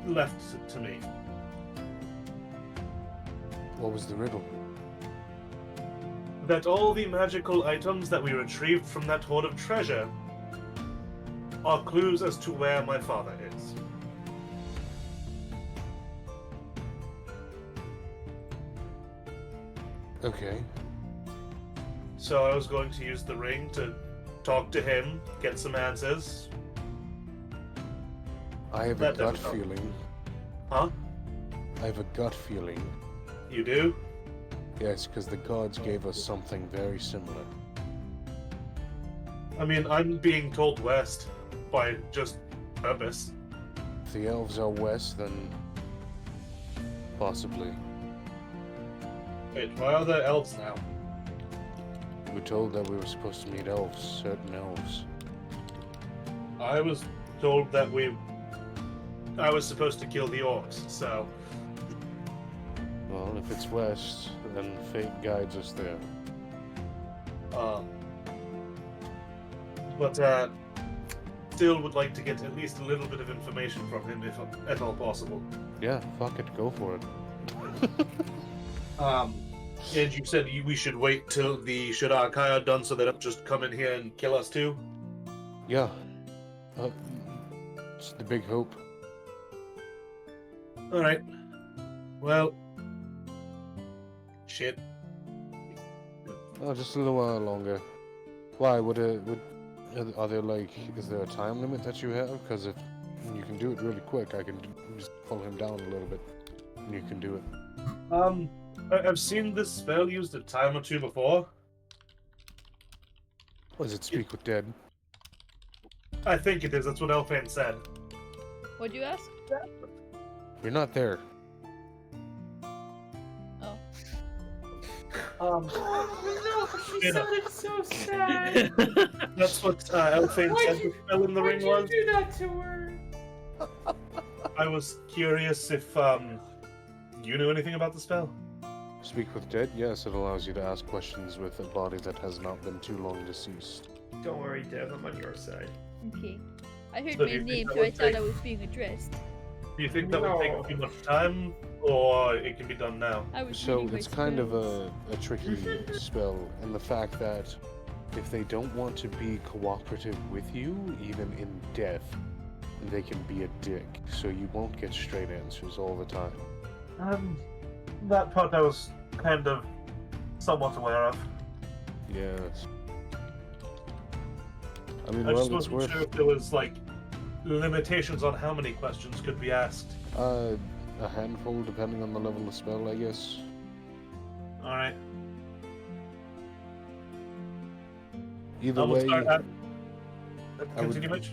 left to me. What was the riddle? That all the magical items that we retrieved from that hoard of treasure are clues as to where my father is. Okay. So I was going to use the ring to talk to him, get some answers. I have a That gut doesn't help. feeling. Huh? I have a gut feeling. You do? Yes, because the gods gave us something very similar. I mean, I'm being told west, by just purpose. If the elves are west, then possibly. Wait, why are there elves now? We were told that we were supposed to meet elves, certain elves. I was told that I was supposed to kill the orcs, so... Well, if it's west, then fate guides us there. But, still would like to get at least a little bit of information from him, if at all possible. Yeah, fuck it, go for it. And you said we should wait till the Shadar-kai are done so they don't just come in here and kill us too? Yeah. It's the big hope. Alright. Well... Shit. Oh, just a little while longer. Why, are there like, is there a time limit that you have? Because if you can do it really quick, I can just pull him down a little bit, and you can do it. I've seen this spell used a time or two before. Does it speak with dead? I think it is, that's what Elfain said. What'd you ask? You're not there. Oh. No, she You know. sounded so sad. That's what Elfain said the spell in the Why'd ring you was. do that to her? I was curious if you knew anything about the spell. Speak with dead? Yes, it allows you to ask questions with a body that has not been too long deceased. Don't worry, Dev, I'm on your side. Okay. I heard So do my you think name, that so I would thought take- I was being addressed. Do you think that would take No. too much time, or it can be done now? I was So reading my it's kind of spells. a tricky spell in the fact that if they don't want to be cooperative with you, even in death, they can be a dick. So you won't get straight answers all the time. That part I was kind of somewhat aware of. Yes. I mean, I well, just it's wasn't worth sure if there was, like, limitations on how many questions could be asked. a handful, depending on the level of spell, I guess. Alright. Either I'm way, gonna start would- Continue, Mitch.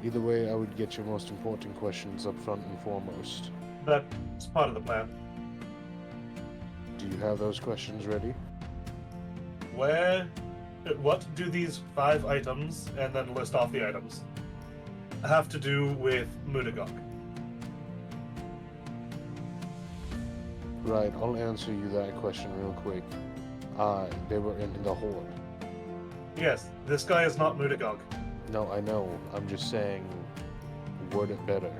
either way, I would get your most important questions up front and foremost. That's part of the plan. Do you have those questions ready? What do these 5 items, and then list off the items, have to do with Mudagog? Right, I'll answer you that question real quick. They were in the Horde. Yes, this guy is not Mudagog. No, I know. I'm just saying, word it better.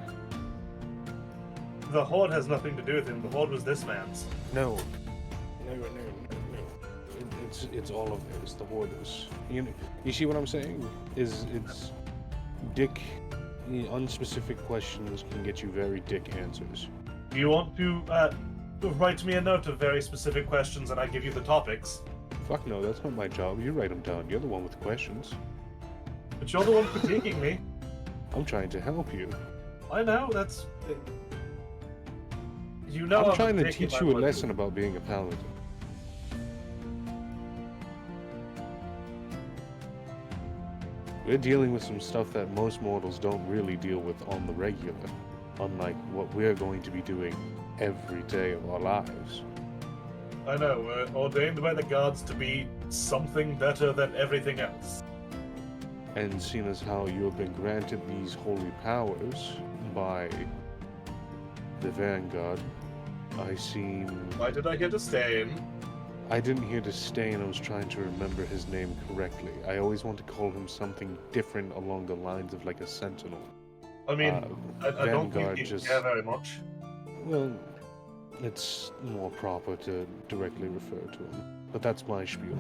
The Horde has nothing to do with him. The Horde was this man's. No. No. It's all of it. It's the Hoarders. You see what I'm saying? It's dick. Unspecific questions can get you very dick answers. Do you want to write me a note of very specific questions and I give you the topics? Fuck no, that's not my job. You write them down. You're the one with the questions. But you're the one critiquing me. I'm trying to help you. I know, that's... You know I'm trying to taking teach my you a word. lesson about being a paladin. We're dealing with some stuff that most mortals don't really deal with on the regular, unlike what we're going to be doing every day of our lives. I know, we're ordained by the gods to be something better than everything else. And seeing as how you have been granted these holy powers by the Vanguard, I seem... Why did I get a stain? I didn't hear disdain, I was trying to remember his name correctly. I always want to call him something different along the lines of like a sentinel. I mean, I don't Vanguard think you just- care very much. Well, it's more proper to directly refer to him. But that's my spiel.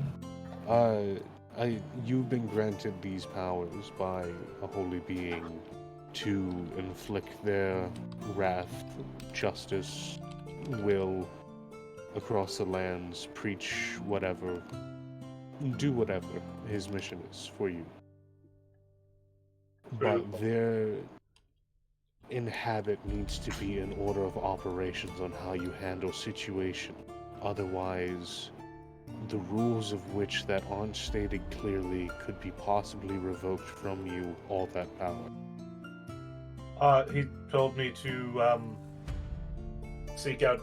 You've been granted these powers by a holy being to inflict their wrath, justice, will across the lands, preach whatever, do whatever his mission is for you. But their inhabit needs to be an order of operations on how you handle situation. Otherwise, the rules of which that aren't stated clearly could be possibly revoked from you all that power? He told me to seek out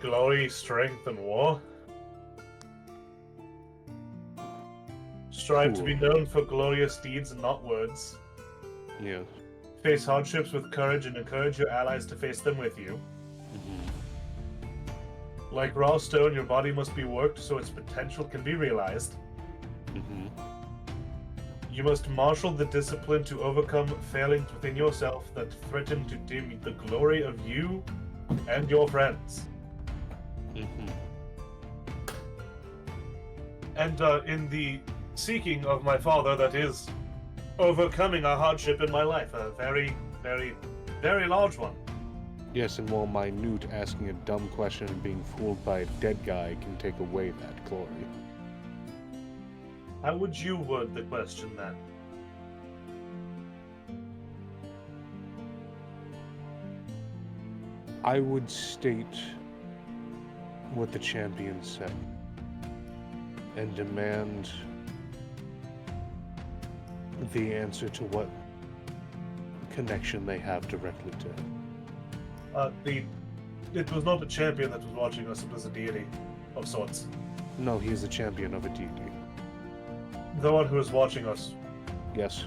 glory, strength, and war. Strive to be known for glorious deeds and not words. Yes. Face hardships with courage and encourage your allies to face them with you. Like raw stone, your body must be worked so its potential can be realized. You must marshal the discipline to overcome failings within yourself that threaten to dim the glory of you and your friends. And in the seeking of my father, that is overcoming a hardship in my life, a very, very, very large one. Yes, and while minute, asking a dumb question and being fooled by a dead guy can take away that glory. How would you word the question then? I would state what the champion said and demand the answer to what connection they have directly to him. It was not a champion that was watching us, it was a deity of sorts. No, he is a champion of a deity. The one who is watching us. Yes.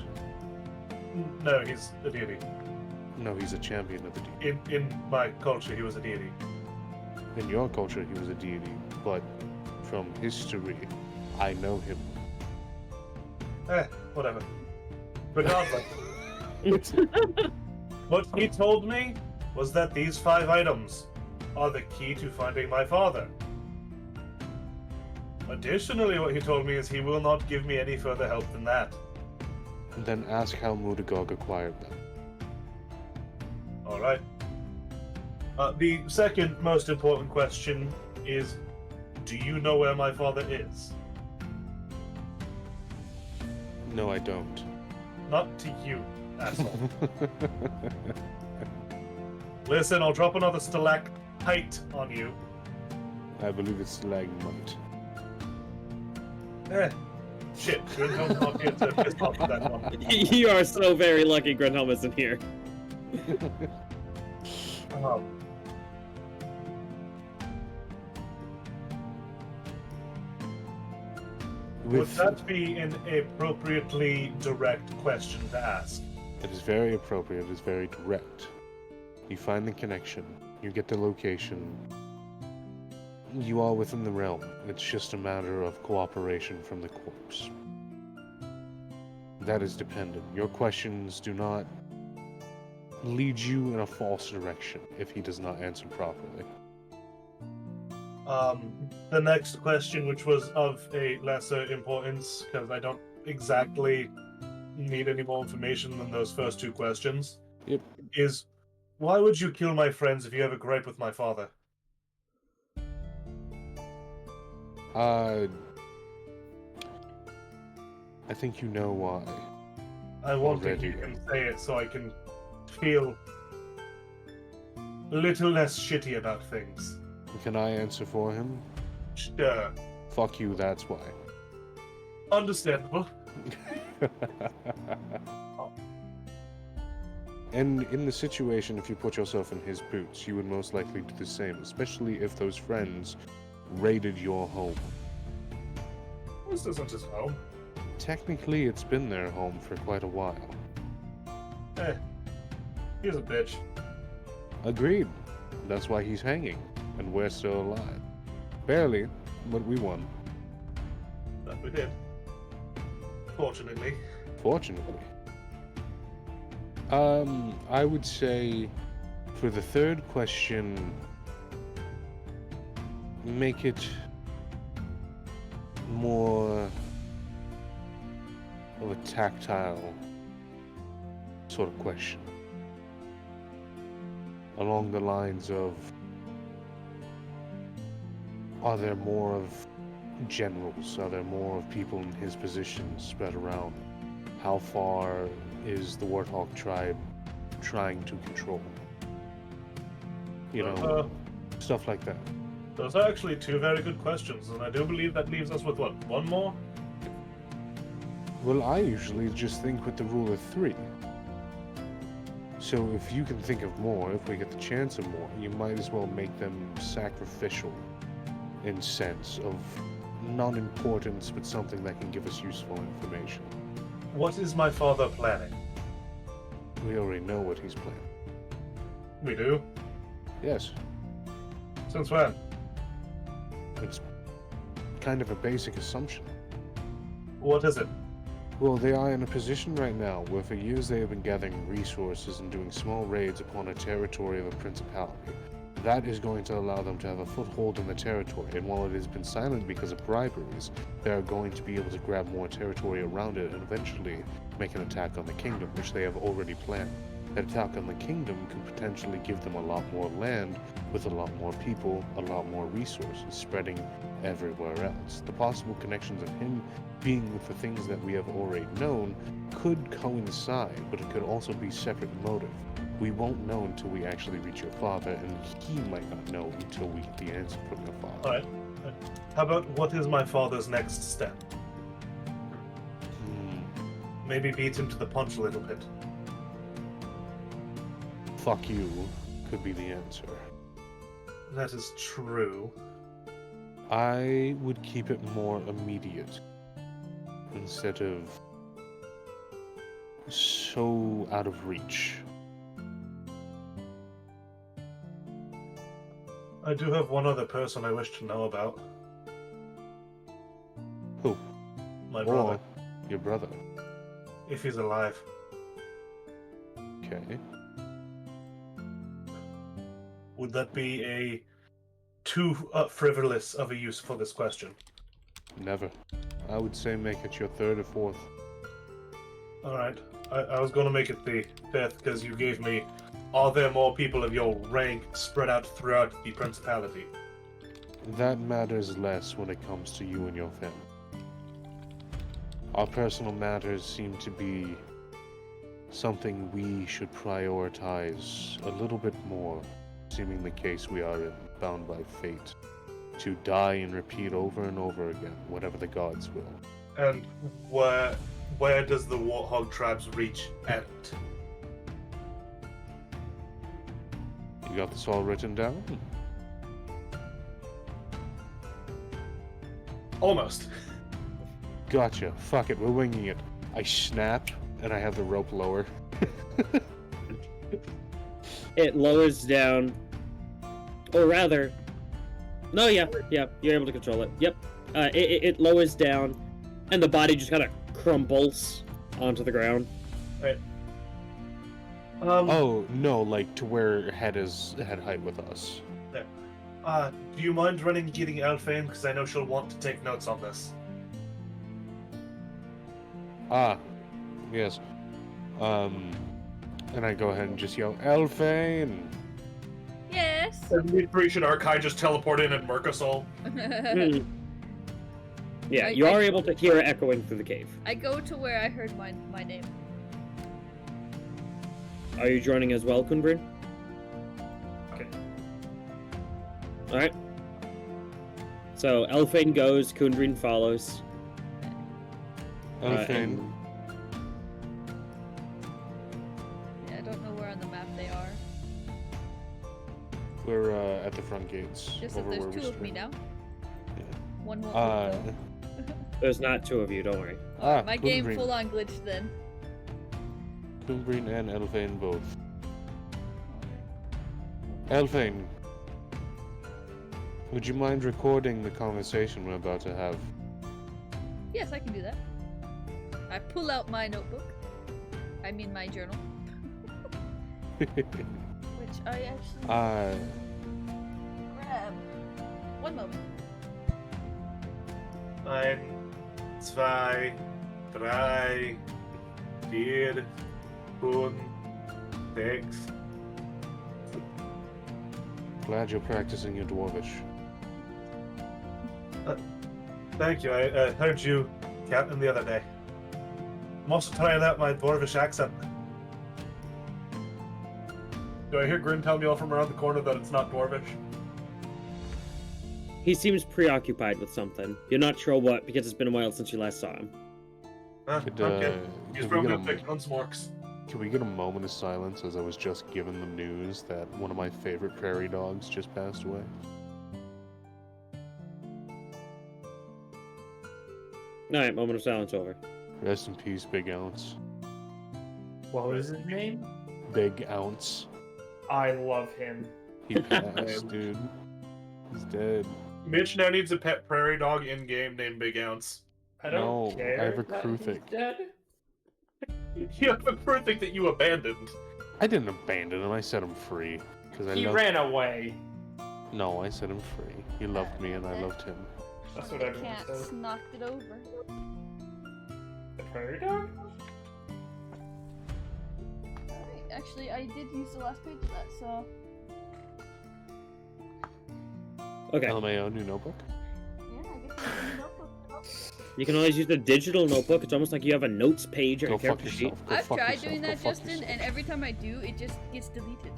No, he's a deity. No, he's a champion of a deity. In my culture, he was a deity. In your culture, he was a deity, but from history, I know him. Whatever. Regardless. What he told me was that these 5 items are the key to finding my father. Additionally, what he told me is he will not give me any further help than that. And then ask how Mudagog acquired them. Alright. The second most important question is, do you know where my father is? No, I don't. Not to you, asshole. Listen, I'll drop another stalactite on you. I believe it's stalagmite. Shit, Grinhelm's not here to piss off with that one. You are so very lucky Grinhelm isn't here. Would that be an appropriately direct question to ask? It is very appropriate, it is very direct. You find the connection, you get the location, you are within the realm. It's just a matter of cooperation from the corpse. That is dependent. Your questions do not lead you in a false direction if he does not answer properly. The next question, which was of a lesser importance, because I don't exactly need any more information than those first 2 questions, Yep. is why would you kill my friends if you have a gripe with my father? I think you know why. I won't think Already. you can say it so I can feel a little less shitty about things. Can I answer for him? Sure. Fuck you, that's why. Understandable. And in the situation, if you put yourself in his boots, you would most likely do the same, especially if those friends raided your home. This isn't his home. Technically, it's been their home for quite a while. He's a bitch. Agreed. That's why he's hanging, and we're still alive. Barely, but we won. That we did. Fortunately. Fortunately. I would say for the third question, make it more of a tactile sort of question. Along the lines of, are there more of generals? Are there more of people in his position spread around? How far is the Warthog tribe trying to control? You know, stuff like that. Those are actually two very good questions, and I do believe that leaves us with, what, one more? Well, I usually just think with the rule of 3. So if you can think of more, if we get the chance of more, you might as well make them sacrificial in sense of non-importance, but something that can give us useful information. What is my father planning? We already know what he's planning. We do? Yes, Since when? it's kind of a basic assumption. What is it? Well, they are in a position right now where for years they have been gathering resources and doing small raids upon a territory of a principality. That is going to allow them to have a foothold in the territory, and while it has been silent because of briberies, they are going to be able to grab more territory around it and eventually make an attack on the kingdom, which they have already planned. That attack on the kingdom could potentially give them a lot more land, with a lot more people, a lot more resources, spreading everywhere else. The possible connections of him being with the things that we have already known could coincide, but it could also be separate motive. We won't know until we actually reach your father, and he might not know until we get the answer from your father. Alright. How about what is my father's next step? Maybe beat him to the punch a little bit. Fuck you could be the answer. That is true. I would keep it more immediate instead of so out of reach. I do have one other person I wish to know about. Who? My brother. Or your brother. If he's alive. Okay. Would that be a too frivolous of a use for this question? Never. I would say make it your 3rd or 4th. Alright. I was going to make it the 5th because you gave me, are there more people of your rank spread out throughout the principality? That matters less when it comes to you and your family. Our personal matters seem to be something we should prioritize a little bit more, seeming the case we are in, bound by fate, to die and repeat over and over again, whatever the gods will. And where does the Warthog tribes reach at? You got this all written down? Almost. Gotcha. Fuck it, we're winging it. I snap, and I have the rope lower. It lowers down, or rather, no, yeah, you're able to control it. Yep, it lowers down, and the body just kind of crumbles onto the ground. Right. Oh, no, like to where head height with us. Do you mind getting Elfain? Because I know she'll want to take notes on this. Ah, yes. And I go ahead and just yell, Elfain! Yes. And we three should Arkai just teleport in and murk us all? Yeah, you are able to hear it echoing through the cave. I go to where I heard my name. Are you joining as well, Kun'Brin? Okay. Alright. So, Elfain goes, Kun'Brin follows. Elfain. Yeah, I don't know where on the map they are. We're at the front gates. Just that over there's where we 2 of me started. now. One won't Uh, work, though. There's not 2 of you, don't worry. My game Kun'Brin. full on glitched then. Kun'Brin and Elfain both. Elfain, would you mind recording the conversation we're about to have? Yes, I can do that. I pull out my notebook. I mean my journal. Which I actually grab. One moment. 1, 2, 3, 4, 5, 6. Glad you're practicing your Dwarvish. Thank you. I heard you, Captain, the other day. I'm also trying out my Dwarvish accent. Do I hear Grin tell me all from around the corner that it's not Dwarvish? He seems preoccupied with something. You're not sure what, because it's been a while since you last saw him. Okay. He's could we probably get gonna pick on Smorks. Can we get a moment of silence as I was just given the news that one of my favorite prairie dogs just passed away? Alright, moment of silence over. Rest in peace, Big Ounce. What was his name? Big Ounce. I love him. He passed, dude. He's dead. Mitch now needs a pet prairie dog in game named Big Ounce. I don't No, care. I have a that crew he's thing. dead. You have a crew thing that you abandoned. I didn't abandon him. I set him free because He ran away. No, I set him free. He loved me, and I loved him. That's what everyone Cats says. knocked it over. The prairie dog? Alright, actually, I did use the last page of that, so. Okay. LMAO, new notebook. Yeah, I guess I did notebook. You can always use the digital notebook. It's almost like you have a notes page or Go a fuck character sheet. yourself. Go I've fuck tried yourself. doing Go that, fuck Justin, yourself. and every time I do, it just gets deleted.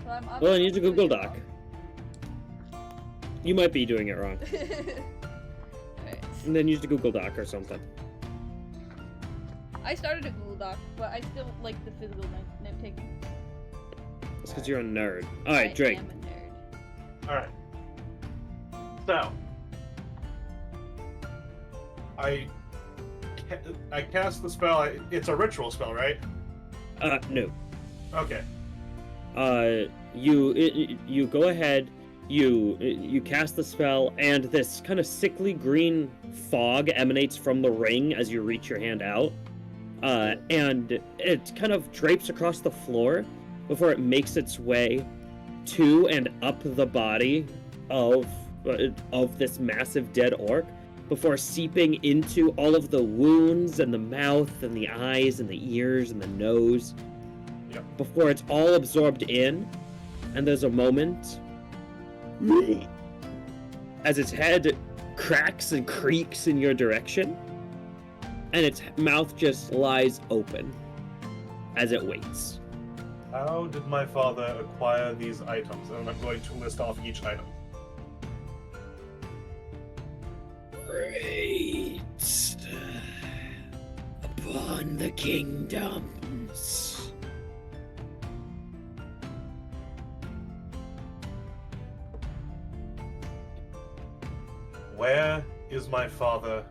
So I'm Well, then use a obviously Google doing Doc. it You might be doing it wrong. wrong. Alright. And then use the Google Doc or something. I started a Google Doc, but I still like the physical note taking. It's because you're a nerd. Alright, Drake. I am a nerd. Alright. So. I cast the spell. It's a ritual spell, right? No. Okay. You go ahead, you cast the spell, and this kind of sickly green fog emanates from the ring as you reach your hand out. And it kind of drapes across the floor before it makes its way to and up the body of this massive dead orc, before seeping into all of the wounds and the mouth and the eyes and the ears and the nose. Yep. Before it's all absorbed in, and there's a moment as its head cracks and creaks in your direction, and its mouth just lies open as it waits. How did my father acquire these items? And I'm going to list off each item. Great upon the kingdoms. Where is my father,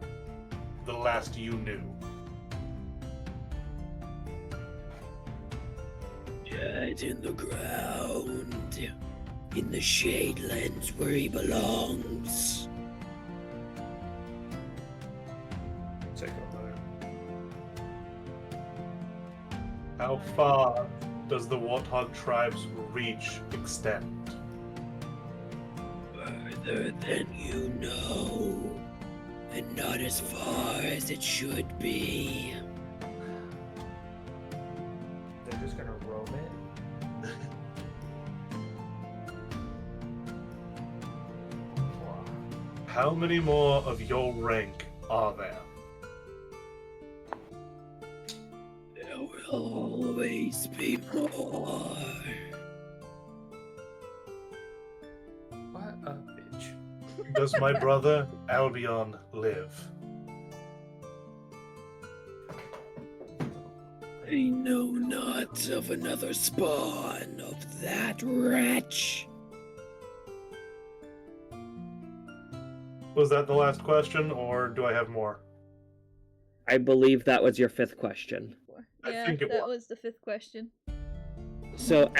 the last you knew? Dead in the ground, in the Shadelands where he belongs. Take over. How far does the Warthog tribe's reach extend? Further than you know, and not as far as it should be. They're just gonna roam it. Wow. How many more of your rank are there? There will always be more. What a bitch. Does my brother Albion live? I know not of another spawn of that wretch. Was that the last question, or do I have more? I believe that was your fifth question. I Yeah, think it that was. was the fifth question. So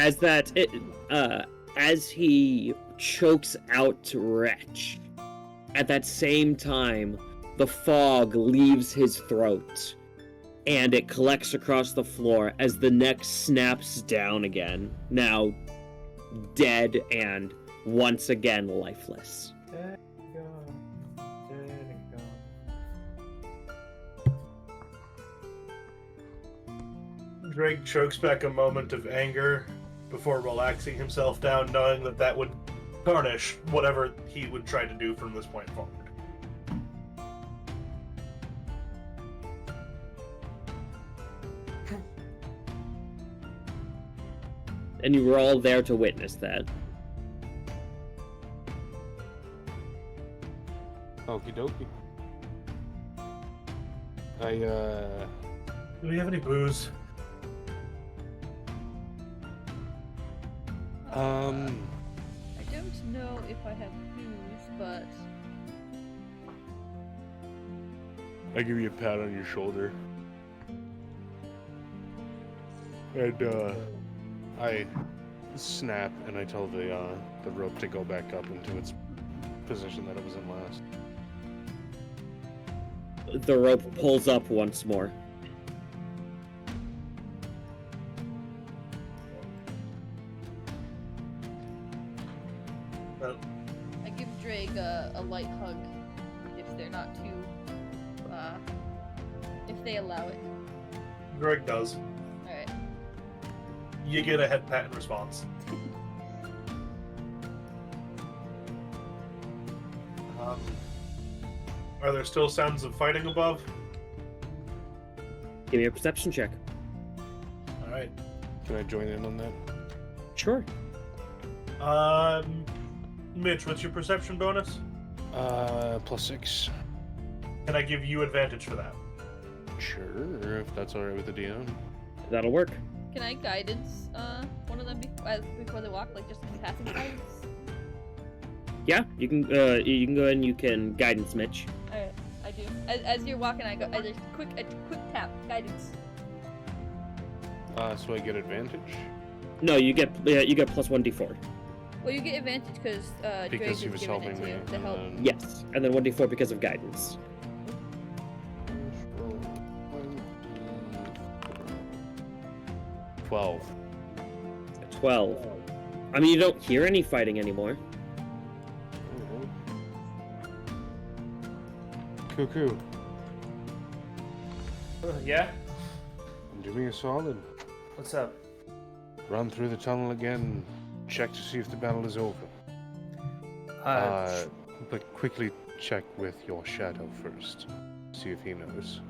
as he chokes out wretch, at that same time, the fog leaves his throat, and it collects across the floor as the neck snaps down again, now dead and once again lifeless. There you go. There you go. Draig chokes back a moment of anger before relaxing himself down, knowing that that would tarnish whatever he would try to do from this point forward. And you were all there to witness that. Okie dokie. Do we have any booze? I don't know if I have booze, but I give you a pat on your shoulder. And, I snap and I tell the rope to go back up into its position that it was in last. The rope pulls up once more. I give Draig a light hug if they're not too, if they allow it. Greg does. Alright. You get a head pat in response. Are there still sounds of fighting above? Give me a perception check. Alright. Can I join in on that? Sure. Mitch, what's your perception bonus? +6. Can I give you advantage for that? Sure, if that's alright with the DM. That'll work. Can I guidance one of them before they walk, like just passing guidance? Yeah, you can go ahead and you can guidance Mitch. Alright, I do. As you're walking, I just a quick tap guidance. So I get advantage? No, you get +1d4. Well, you get advantage because Draig Because is he was giving helping it to me. you to help. Yes, and then 1d4 because of guidance. 12. 12. I mean, you don't hear any fighting anymore. Cuckoo, Yeah? do me a solid. What's up? Run through the tunnel again. Check to see if the battle is over. But quickly check with your shadow first. See if he knows.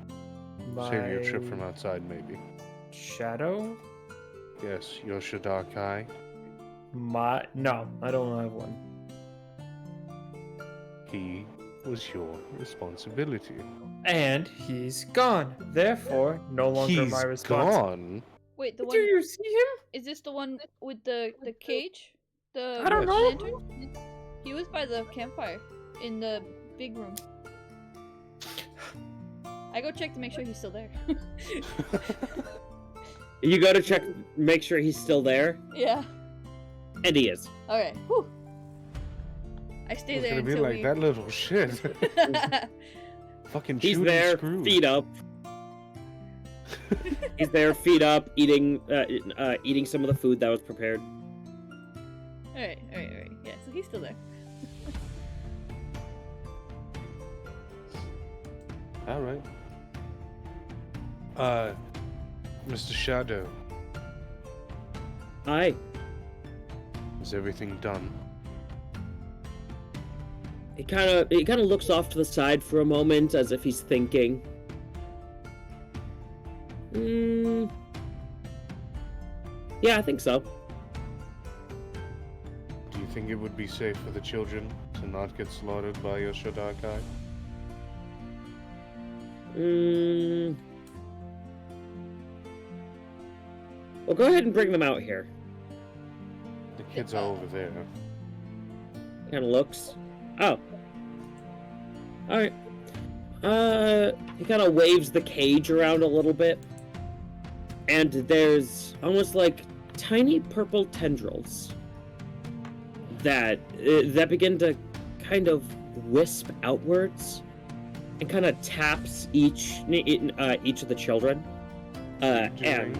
Save your trip from outside, maybe. Shadow? Yes, your Shadakai. No, I don't have one. He was your responsibility. And he's gone. Therefore, no longer He's my responsibility. gone. Wait, the Do one you see him? is this the one with the cage? The I don't know. lantern? He was by the campfire in the big room. I go check to make sure he's still there. You go to check, make sure he's still there, Yeah. and he is. Okay. Whew. I stay It's there gonna be until like we. that little shit. Fucking He's shoot there, and screw. feet up. He's there, feet up, eating some of the food that was prepared. Alright. Yeah, so he's still there. Alright. Mr. Shadow, Aye. is everything done? He kind of looks off to the side for a moment, as if he's thinking. Yeah, I think so. Do you think it would be safe for the children to not get slaughtered by your Shadakai? Well, go ahead and bring them out here. The kids are over there. Kind of looks. Oh. Alright. He kind of waves the cage around a little bit. And there's almost like tiny purple tendrils that begin to kind of wisp outwards and kind of taps each of the children. And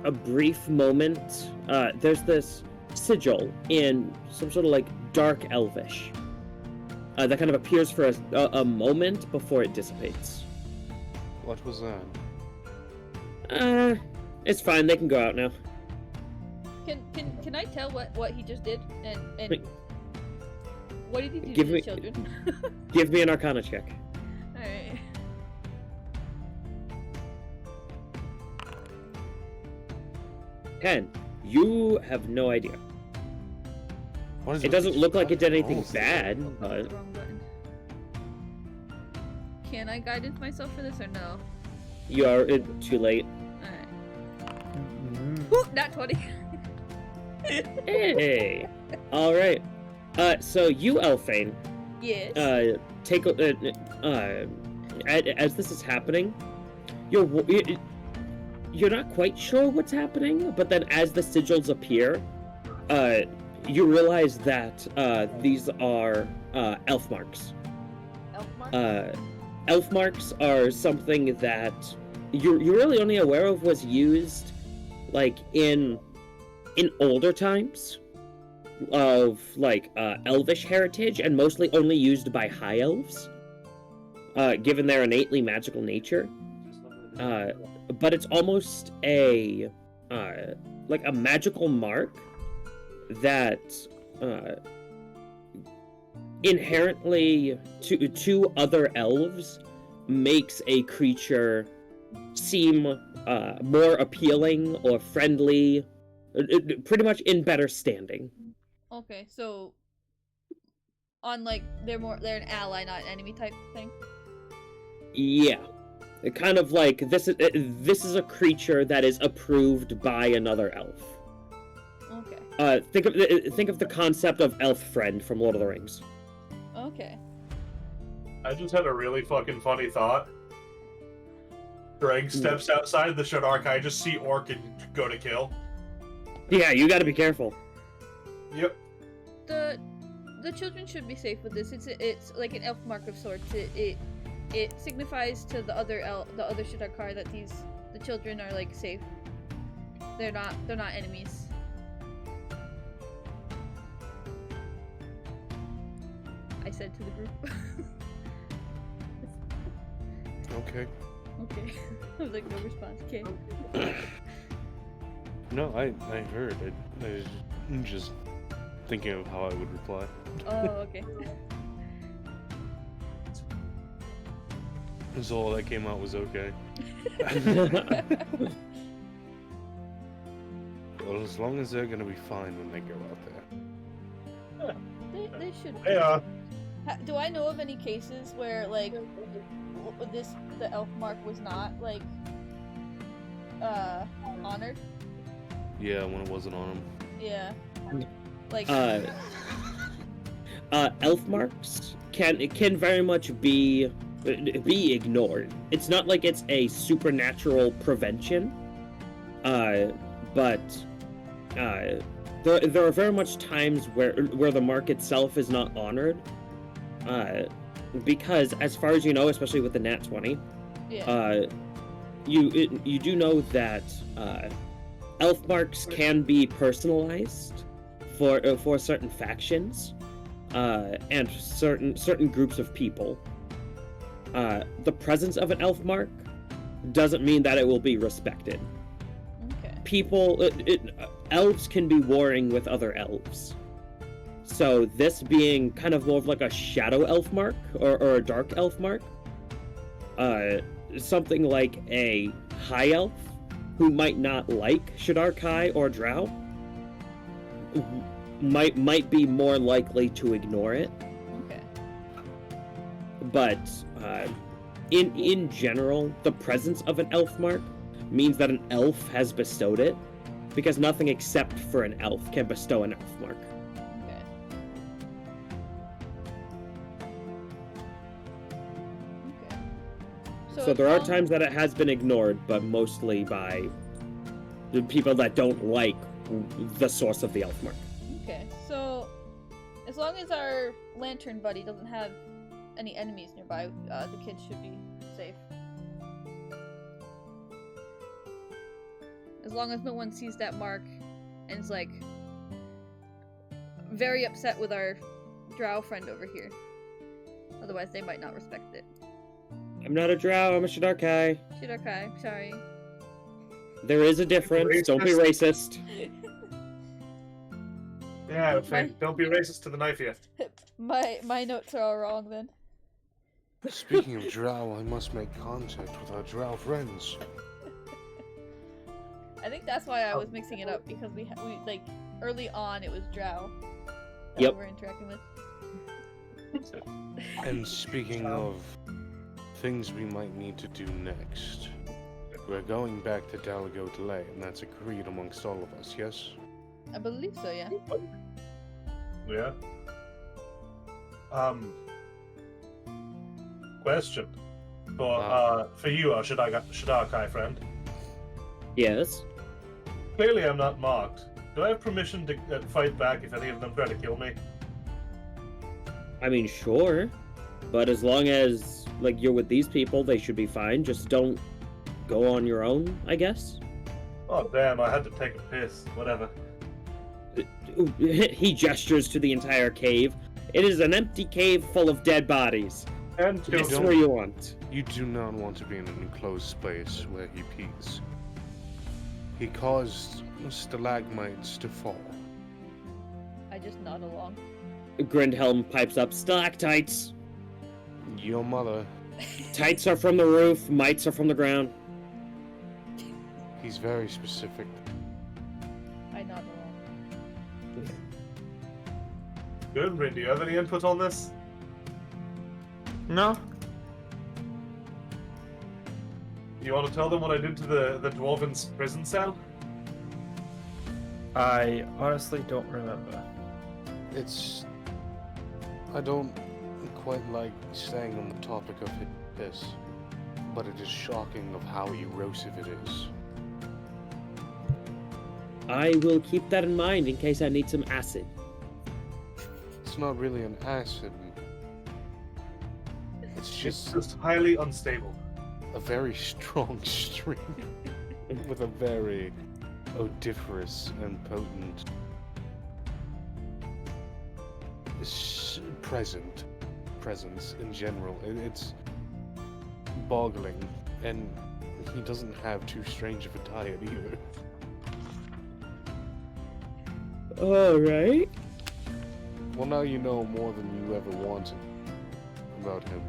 a brief moment, there's this sigil in some sort of like dark elvish that kind of appears for a moment before it dissipates. What was that? It's fine. They can go out now. Can I tell what he just did? And Wait. what did he do Give to me- the children? Give me an Arcana check. Alright. Ken, you have no idea. What is It doesn't look like it did anything Oh. bad, Oh, but the wrong button. Can I guidance myself for this or no? You are too late. Alright. Mm-hmm. Ooh, not 20. Hey. All right. So you, Elfain, Yes. take as this is happening, you're not quite sure what's happening, but then as the sigils appear, you realize that these are elf marks. Elf mark? Elf marks are something that you're really only aware of was used like in older times of like elvish heritage, and mostly only used by high elves, given their innately magical nature. But it's almost a like a magical mark that inherently to other elves makes a creature seem more appealing or friendly, pretty much in better standing. Okay, so on like they're an ally, not an enemy type thing. Yeah. Kind of like this is a creature that is approved by another elf. Okay. Think of the concept of elf friend from Lord of the Rings. Okay. I just had a really fucking funny thought. Draig steps outside the Shadark. I just see Orc and go to kill. Yeah, you got to be careful. Yep. The children should be safe with this. It's like an elf mark of sorts. It signifies to the other Shadakar that the children are like safe. They're not enemies. I said to the group. Okay. Okay. I was like, no response. Okay. No, I heard. I'm just thinking of how I would reply. Oh, okay. So all that came out was okay. Well, as long as they're gonna be fine when they go out there. They should. Hey, Do I know of any cases where like the elf mark was not like honored? Yeah, when it wasn't on them. Yeah. Like Elf marks can very much be ignored. It's not like it's a supernatural prevention, but there are very much times where the mark itself is not honored, because as far as you know, especially with the Nat 20, yeah. You do know that elf marks can be personalized for certain factions and certain groups of people. The presence of an elf mark doesn't mean that it will be respected. Okay. Elves can be warring with other elves. So this being kind of more of like a shadow elf mark or a dark elf mark, something like a high elf who might not like Shadarkai or Drow might be more likely to ignore it. Okay. But in general, the presence of an elf mark means that an elf has bestowed it, because nothing except for an elf can bestow an elf mark. Okay. Okay. So there are times that it has been ignored, but mostly by the people that don't like the source of the elf mark. Okay. So as long as our lantern buddy doesn't have any enemies nearby, the kids should be safe. As long as no one sees that mark and is like very upset with our drow friend over here. Otherwise they might not respect it. I'm not a drow, I'm a Shadarkai. Shadarkai, sorry. There is a difference, don't be racist. yeah, Elfain, don't be racist to the knife yet. My notes are all wrong then. Speaking of drow, I must make contact with our drow friends. I think that's why I was mixing it up, because we like early on it was drow that Yep. we were interacting with. And speaking of things we might need to do next. We're going back to Dalago Delay, and that's agreed amongst all of us, yes? I believe so, yeah. Yeah. Question. For you, our Shadar-kai friend. Yes. Clearly I'm not marked. Do I have permission to fight back if any of them try to kill me? I mean, sure. But as long as, like, you're with these people, they should be fine. Just don't go on your own, I guess. Oh, damn, I had to take a piss. Whatever. He gestures to the entire cave. It is an empty cave full of dead bodies. And That's children. where you want. You do not want to be in an enclosed space where he pees. He caused stalagmites to fall. I just nod along. Grindhelm pipes up. Stalactites. Your mother, Tights are from the roof. Mites are from the ground. he's very specific. I nod along. Kun'Brin, do you have any input on this? No? You want to tell them what I did to the dwarven's prison cell? I honestly don't remember. I don't quite like staying on the topic of this, but it is shocking of how erosive it is. I will keep that in mind in case I need some acid. It's not really an acid. It's It's just just highly unstable. a very strong stream with a very odoriferous and potent presence in general. It's boggling, and he doesn't have too strange of a diet either. Alright. Well, now you know more than you ever wanted about him.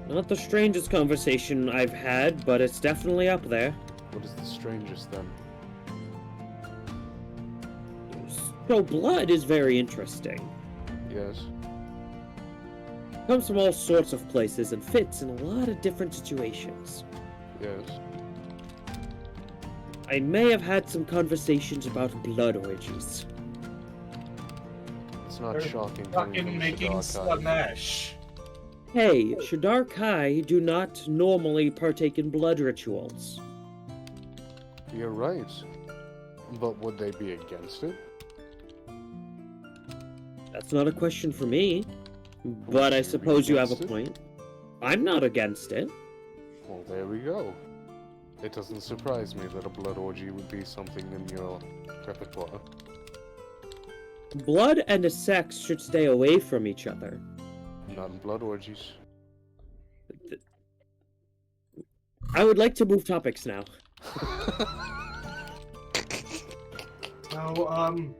Not the strangest conversation I've had, but it's definitely up there. What is the strangest then? So blood is very interesting. Yes. Comes from all sorts of places and fits in a lot of different situations. Yes. I may have had some conversations about blood orgies. It's not They're shocking coming Fucking from making Shadar-kai. Slanesh. Hey, Shadar-kai do not normally partake in blood rituals. You're right. But would they be against it? That's not a question for me. But I Would you be suppose you have a against it? point. I'm not against it. Well, there we go. It doesn't surprise me that a blood orgy would be something in your repertoire. Blood and a sex should stay away from each other. Not in blood orgies. I would like to move topics now. So,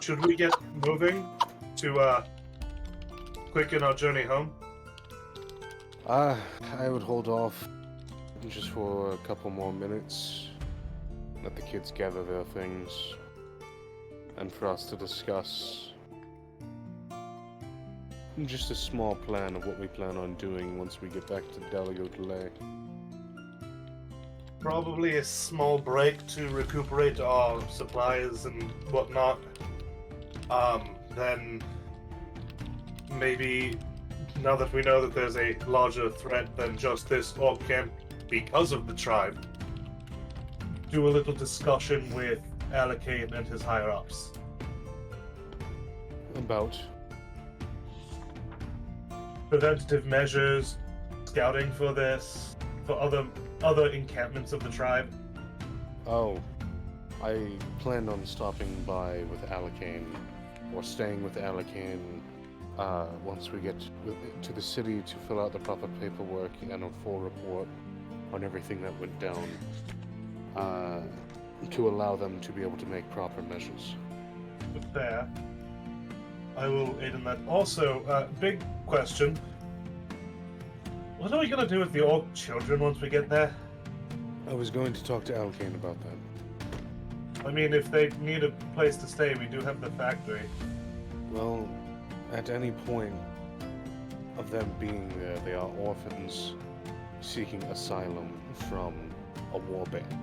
should we get moving to, quicken our journey home? I would hold off just for a couple more minutes. Let the kids gather their things. And for us to discuss just a small plan of what we plan on doing once we get back to Dalago Delay. Probably a small break to recuperate our supplies and whatnot. Then maybe now that we know that there's a larger threat than just this orc camp because of the tribe, do a little discussion with Elfain and his higher ups. About Preventative measures, scouting for this, for other encampments of the tribe. Oh, I planned on stopping by with Elfain, or staying with Elfain, once we get to the city to fill out the proper paperwork and a full report on everything that went down, to allow them to be able to make proper measures. Fair. I will aid in that. Also, big question. What are we gonna do with the orc children once we get there? I was going to talk to Elfain about that. I mean, if they need a place to stay, we do have the factory. Well, at any point, of them being there, they are orphans seeking asylum from a warband.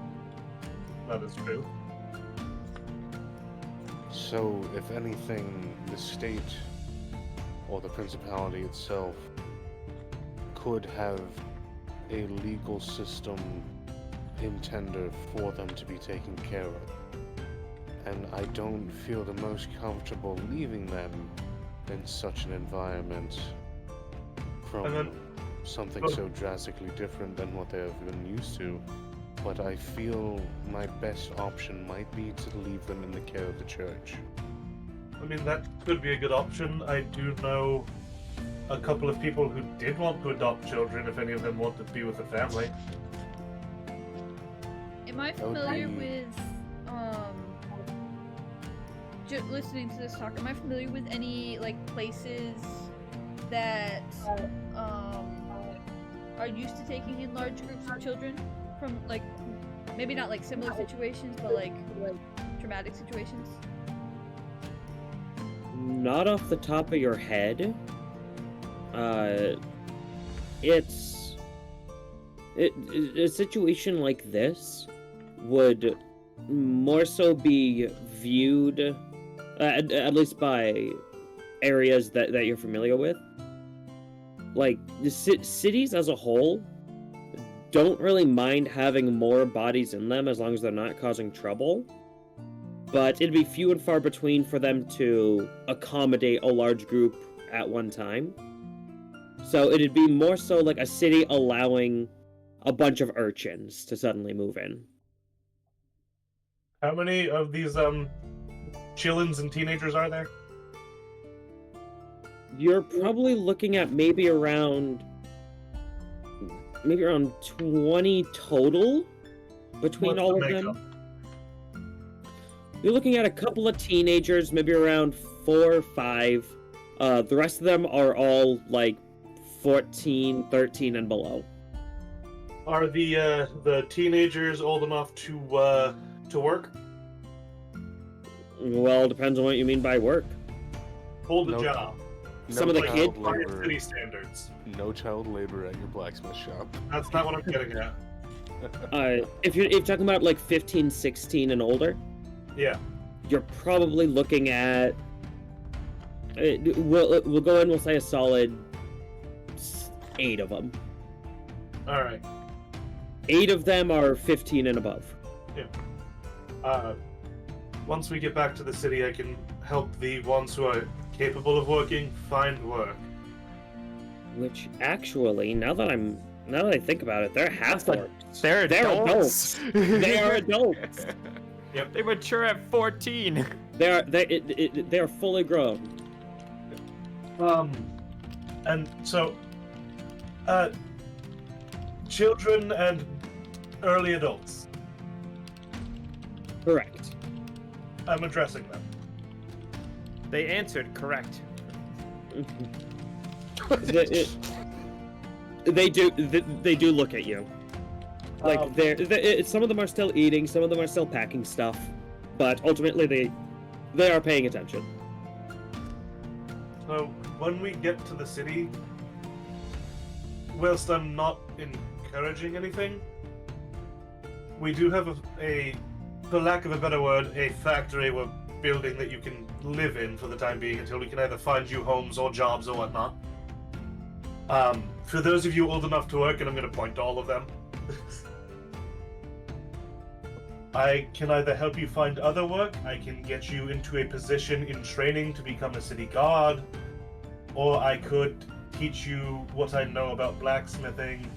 That is true. So, if anything, the state or the principality itself could have a legal system in tender for them to be taken care of. And I don't feel the most comfortable leaving them in such an environment from something so drastically different than what they have been used to. But I feel my best option might be to leave them in the care of the church. I mean, that could be a good option. I do know a couple of people who did want to adopt children if any of them wanted to be with a family. Am I familiar with, listening to this talk, am I familiar with any, like, places that, are used to taking in large groups of children from, like, maybe not, like, similar situations, but, like traumatic situations? Not off the top of your head. A situation like this would more so be viewed, at least by areas that you're familiar with. Like, the cities as a whole don't really mind having more bodies in them as long as they're not causing trouble. But it'd be few and far between for them to accommodate a large group at one time. So it'd be more so like a city allowing a bunch of urchins to suddenly move in. How many of these chillins and teenagers are there? You're probably looking at maybe around 20 total between all of them. You're looking at a couple of teenagers, maybe around 4 or 5. The rest of them are all like 14, 13, and below. Are the teenagers old enough to work? Well, depends on what you mean by work. Hold a No. job. Some of the kids. By city standards. No child labor at your blacksmith shop. That's not what I'm getting at. If you're talking about like 15, 16 and older, Yeah. you're probably looking at. We'll go in. We'll say a solid 8 of them. All right. 8 of them are 15 and above. Once we get back to the city, I can help the ones who are capable of working find work. Which actually, now that I think about it, they're half orcs. They're adults. They are adults. Yep. They mature at 14. They're fully grown. And so, children and early adults. Correct. I'm addressing them. They answered correct. They do look at you. Like some of them are still eating, some of them are still packing stuff, but ultimately they are paying attention. So when we get to the city, whilst I'm not encouraging anything, we do have a for lack of a better word, a factory we're building that you can live in for the time being until we can either find you homes or jobs or whatnot. For those of you old enough to work, and I'm going to point to all of them, I can either help you find other work, I can get you into a position in training to become a city guard, or I could teach you what I know about blacksmithing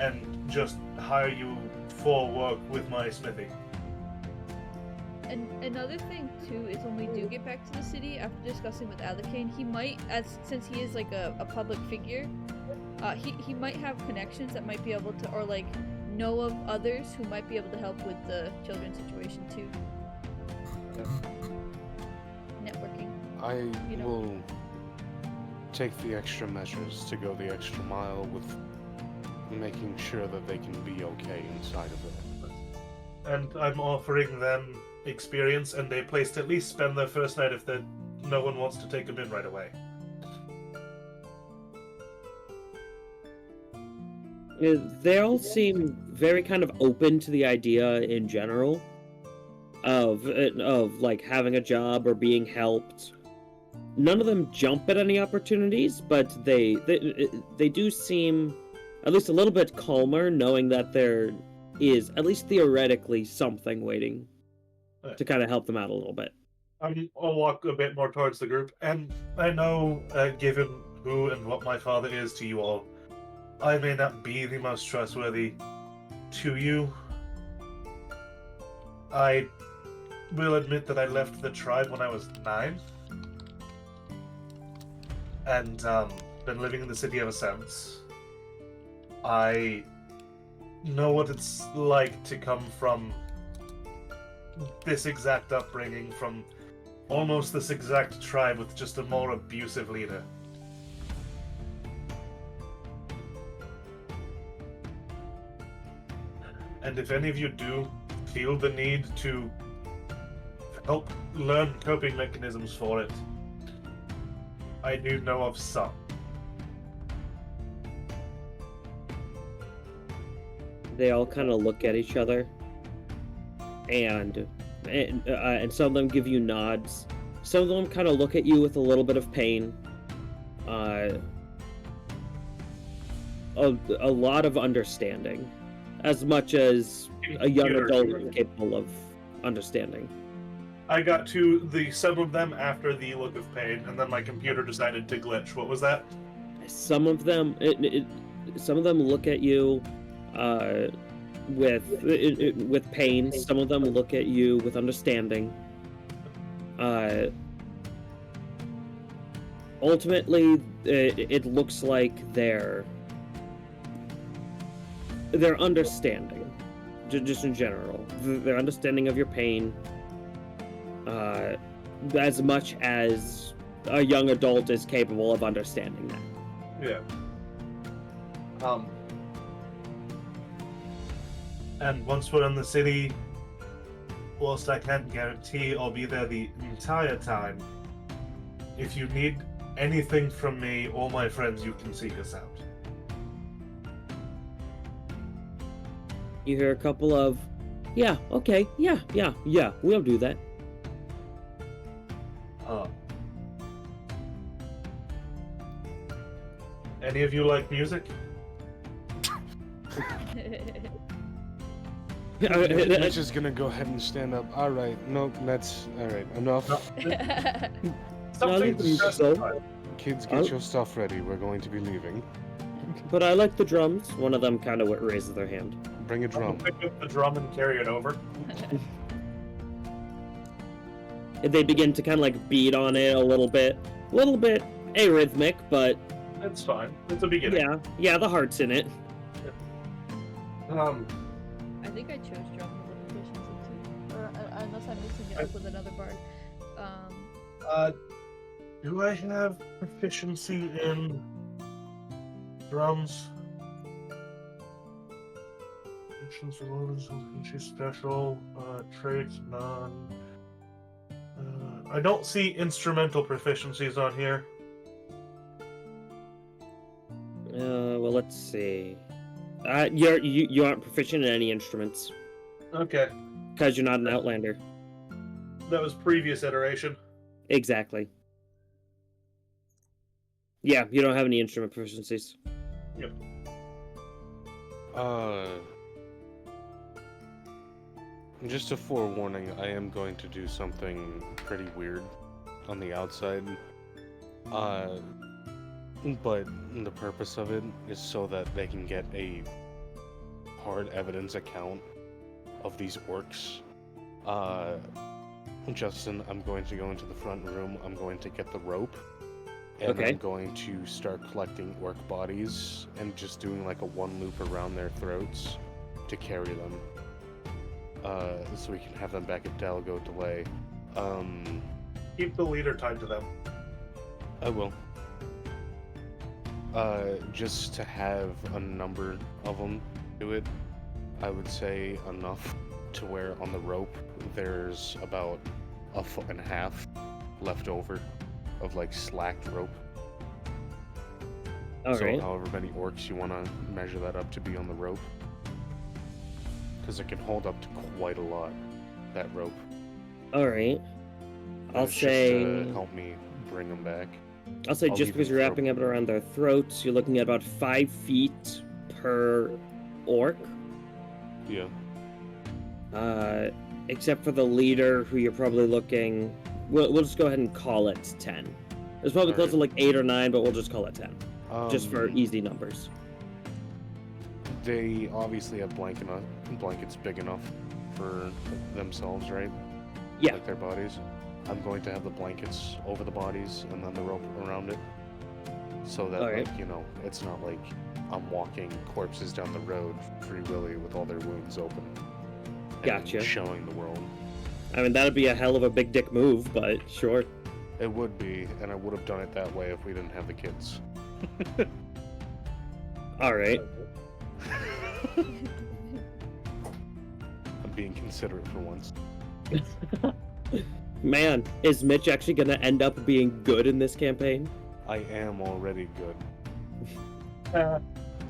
and just hire you for work with my smithy. And another thing too is when we do get back to the city, after discussing with Alakane, he might, since he is like a public figure, he might have connections that might be able to, or like know of others who might be able to help with the children's situation too. Networking. I will take the extra measures to go the extra mile with making sure that they can be okay inside of it. And I'm offering them experience and a place to at least spend their first night if no one wants to take them in right away. They all seem very kind of open to the idea in general of like having a job or being helped. None of them jump at any opportunities, but they do seem at least a little bit calmer, knowing that there is at least theoretically something waiting to kind of help them out a little bit. I'll walk a bit more towards the group, and I know, given who and what my father is to you all, I may not be the most trustworthy to you. I will admit that I left the tribe when I was 9, and been living in the city ever since. I know what it's like to come from this exact upbringing, from almost this exact tribe with just a more abusive leader. And if any of you do feel the need to help learn coping mechanisms for it, I do know of some. They all kind of look at each other, and some of them give you nods. Some of them kind of look at you with a little bit of pain. A lot of understanding, as much as a young adult is capable of understanding. I got to some of them after the look of pain, and then my computer decided to glitch. What was that? Some of them look at you with pain. Some of them look at you with understanding. Ultimately, it looks like they're understanding, just in general. Their understanding of your pain, as much as a young adult is capable of understanding that. Yeah. And once we're in the city, whilst I can't guarantee I'll be there the entire time, if you need anything from me or my friends, you can seek us out. You hear a couple of, yeah, okay, yeah, we'll do that. Any of you like music? Mitch is gonna go ahead and stand up. All right, no, that's all right. Enough. Kids, get your stuff ready. We're going to be leaving. But I like the drums. One of them kind of raises their hand. Bring a drum. Pick up the drum and carry it over. They begin to kind of like beat on it a little bit arrhythmic, but It's fine. It's a beginning. yeah, the heart's in it. I think I chose drum with proficiency too, or unless I'm mixing it up with another bard. Do I have proficiency in drums? Proficiency special, traits none. I don't see instrumental proficiencies on here. Well, let's see. You aren't proficient in any instruments Okay, because you're not an outlander. that was previous iteration. Exactly. Yeah, you don't have any instrument proficiencies. Yep. Just a forewarning, I am going to do something pretty weird on the outside. But the purpose of it is so that they can get a hard evidence account of these orcs. Justin, I'm going to go into the front room, I'm going to get the rope, and Okay. I'm going to start collecting orc bodies and just doing like a one loop around their throats to carry them. So we can have them back at Dalgo Delay. Keep the leader tied to them. I will. Just to have a number of them do it, I would say enough to where on the rope there's about 1.5 feet left over of like slacked rope. All so right. however many orcs you want to measure that up to be on the rope. Because it can hold up to quite a lot, that rope. All right. And I'll it's say. just to help me bring them back. I'll say I'll just leave because them you're for- wrapping it around their throats, you're looking at about 5 feet per orc. Yeah. Except for the leader, who you're probably looking. We'll just go ahead and call it 10. It's probably close to Alright. like 8 or 9, but we'll just call it 10, just for Um, easy numbers. They obviously have blankets big enough for themselves, right? Yeah. Like their bodies. I'm going to have the blankets over the bodies and then the rope around it. So that, Alright. like, you know, it's not like I'm walking corpses down the road free willy with all their wounds open. And Gotcha. showing the world. I mean, that'd be a hell of a big dick move, but sure. It would be, and I would have done it that way if we didn't have the kids. Alright. I'm being considerate for once. Man, is Mitch actually gonna end up being good in this campaign? I am already good.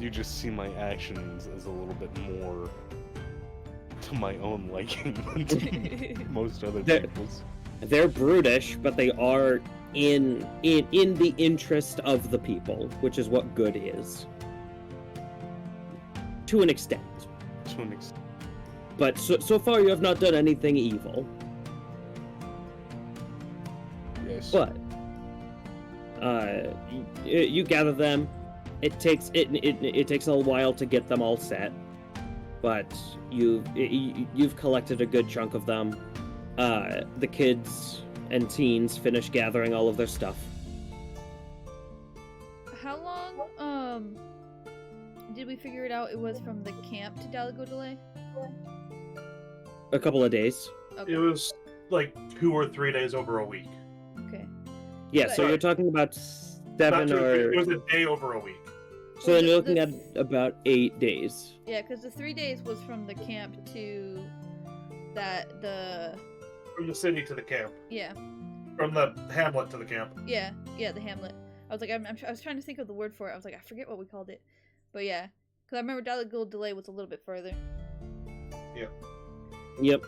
You just see my actions as a little bit more to my own liking than to most other They're- people's. They're brutish, but they are in the interest of the people, which is what good is. To an extent. To an extent. But so far you have not done anything evil. Yes. But you gather them. It takes it takes a while to get them all set, but you've collected a good chunk of them. The kids and teens finish gathering all of their stuff. How long did we figure it out it was from the camp to Dalago Delay? A couple of days. Okay. It was like 2 or 3 days over a week. Okay. Yeah, so Sorry. you're talking about Not 7 2 or 3, or it was a day over a week. so then you're The- looking at about 8 days. Yeah, because the 3 days was from the camp to the From the city to the camp. yeah From the hamlet to the camp. the hamlet. I was like I was trying to think of the word for it. I was like I forget what we called it, but yeah, because I remember Dalago Delay was a little bit further. Yep.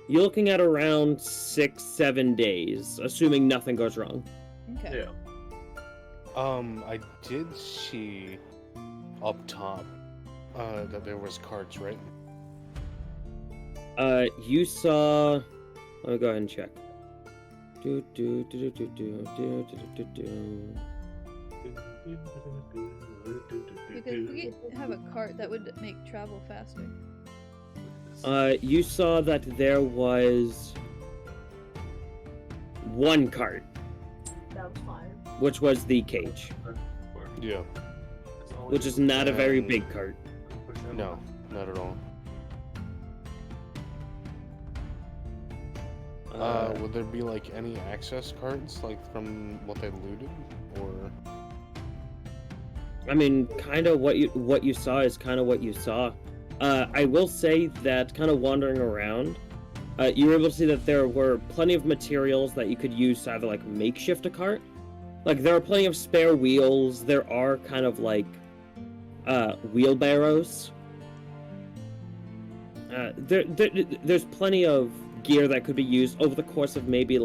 You're looking at around 6-7 days, assuming nothing goes wrong. Okay. Yeah. I did see up top that there was carts, right? You saw. Let me go ahead and check. Do do do do do do do do do. Because if we could have a cart, that would make travel faster. You saw that there was one cart, That was fine. which was the cage, Yeah. which is not a very big cart. No, not at all. Would there be like any access cards, like from what they looted, or? I mean, kind of what you saw is kind of what you saw. I will say that kind of wandering around, you were able to see that there were plenty of materials that you could use to either like makeshift a cart. Like there are plenty of spare wheels. There are kind of like wheelbarrows. There's plenty of gear that could be used over the course of maybe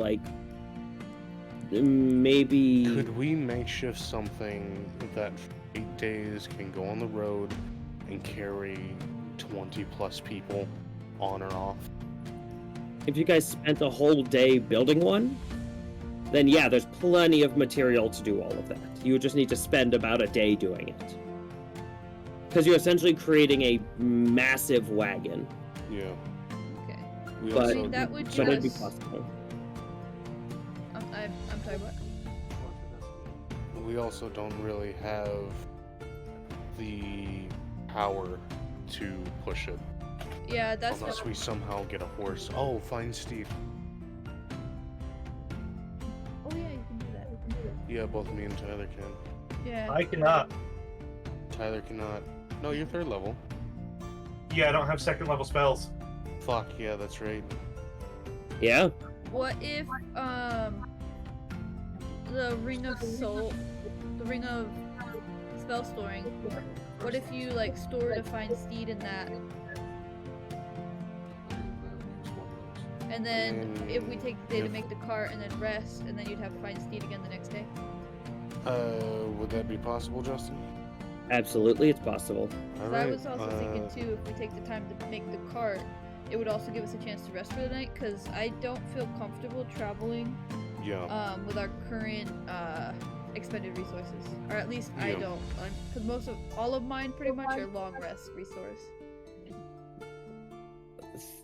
Could we makeshift something that for 8 days can go on the road and carry 20 plus people on or off? If you guys spent a whole day building one, then yeah, there's plenty of material to do all of that. You would just need to spend about a day doing it. Because you're essentially creating a massive wagon. Yeah. Okay. We But- also that would So it'd be Yes. possible. I'm sorry, what? we also don't really have the power to push it Yeah, that's unless we somehow get a horse. Oh, find Steve. Oh yeah, you can do that. Yeah, both me and Tyler can. Yeah. I cannot. Tyler cannot. No, you're 3rd level. Yeah, I don't have 2nd level spells. Fuck, yeah, that's right. Yeah. What if the ring of soul, the ring of spell storing, what if you like store to find steed in that? And then if we take the day to make the cart and then rest, and then you'd have find steed again the next day. Would that be possible, Justin? Absolutely, it's possible. Because I was also thinking too, if we take the time to make the cart, it would also give us a chance to rest for the night. Because I don't feel comfortable traveling with our current expended resources, or at least I don't. Because all of mine pretty much are long rest resource.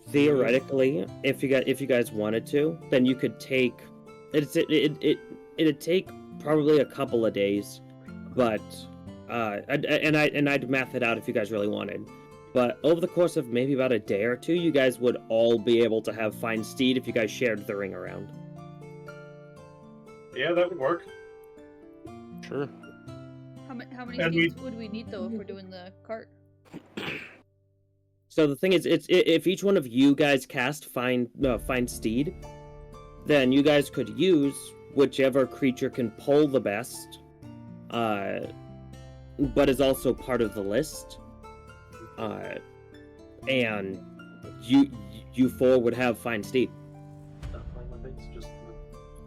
Theoretically, if you guys wanted to, then you could take it'd take probably a couple of days, but I'd math it out if you guys really wanted. But over the course of maybe about a day or two, you guys would all be able to have fine steed if you guys shared the ring around. Yeah, that would work. Sure. How many steeds would we need though if we're doing the cart? So the thing is, if each one of you guys cast find steed, then you guys could use whichever creature can pull the best, but is also part of the list. And you four would have find steed.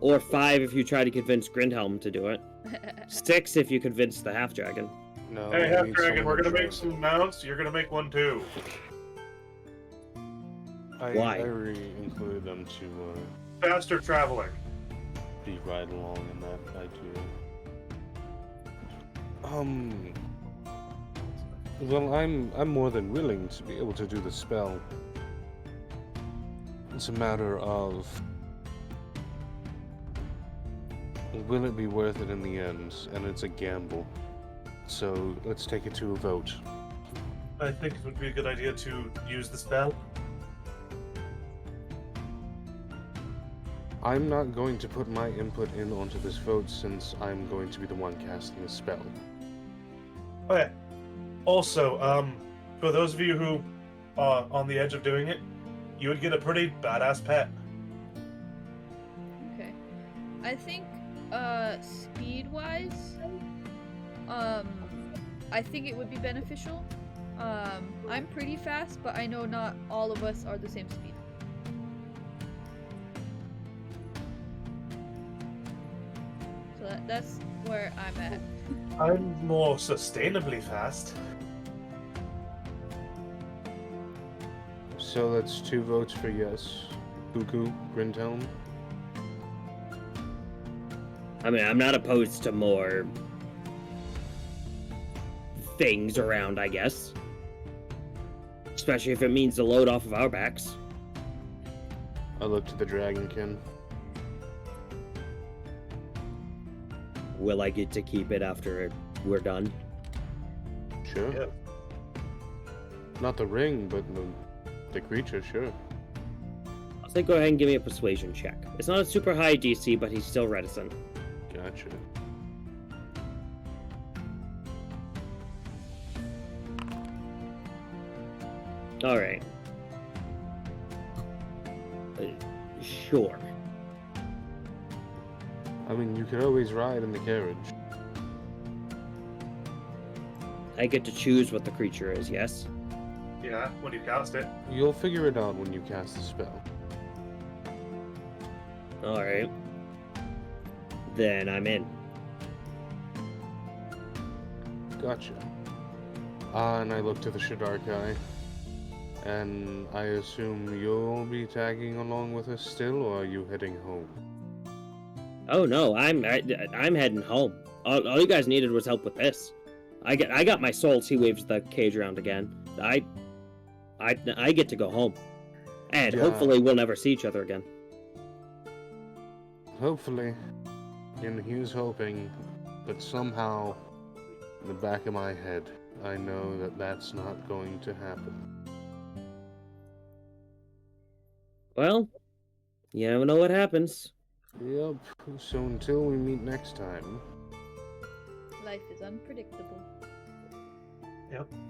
Or 5 if you try to convince Grindhelm to do it. 6 if you convince the half dragon. No. Hey, half dragon, we're gonna make some mounts. You're gonna make one too. Why? I included them to Faster traveling. be right along in that idea. Well, I'm more than willing to be able to do the spell. It's a matter of will it be worth it in the end, and it's a gamble. So let's take it to a vote. I think it would be a good idea to use the spell. I'm not going to put my input in onto this vote since I'm going to be the one casting the spell. Okay. Also, for those of you who are on the edge of doing it, you would get a pretty badass pet. Okay. I think, speed-wise, I think it would be beneficial. I'm pretty fast, but I know not all of us are the same speed. So that's where I'm at. I'm more sustainably fast. So that's 2 votes for yes. Cuckoo, Grindhelm. I mean, I'm not opposed to more things around, I guess. Especially if it means the load off of our backs. I look to the Dragonkin. Will I get to keep it after we're done? Sure. Yep. Not the ring, but the creature, sure. I'll say go ahead and give me a persuasion check. It's not a super high DC, but he's still reticent. Gotcha. Alright. Sure. I mean, you could always ride in the carriage. I get to choose what the creature is, yes? Yeah, when you cast it. You'll figure it out when you cast the spell. Alright. Then I'm in. Gotcha. And I look to the Shidarkai. And I assume you'll be tagging along with us still, or are you heading home? Oh no, I'm heading home. All you guys needed was help with this. I got my souls. He waves the cage around again. I get to go home, and Yeah. hopefully we'll never see each other again. Hopefully. And he's hoping, but somehow, in the back of my head, I know that that's not going to happen. Well, you never know what happens. Yep, so until we meet next time. Life is unpredictable.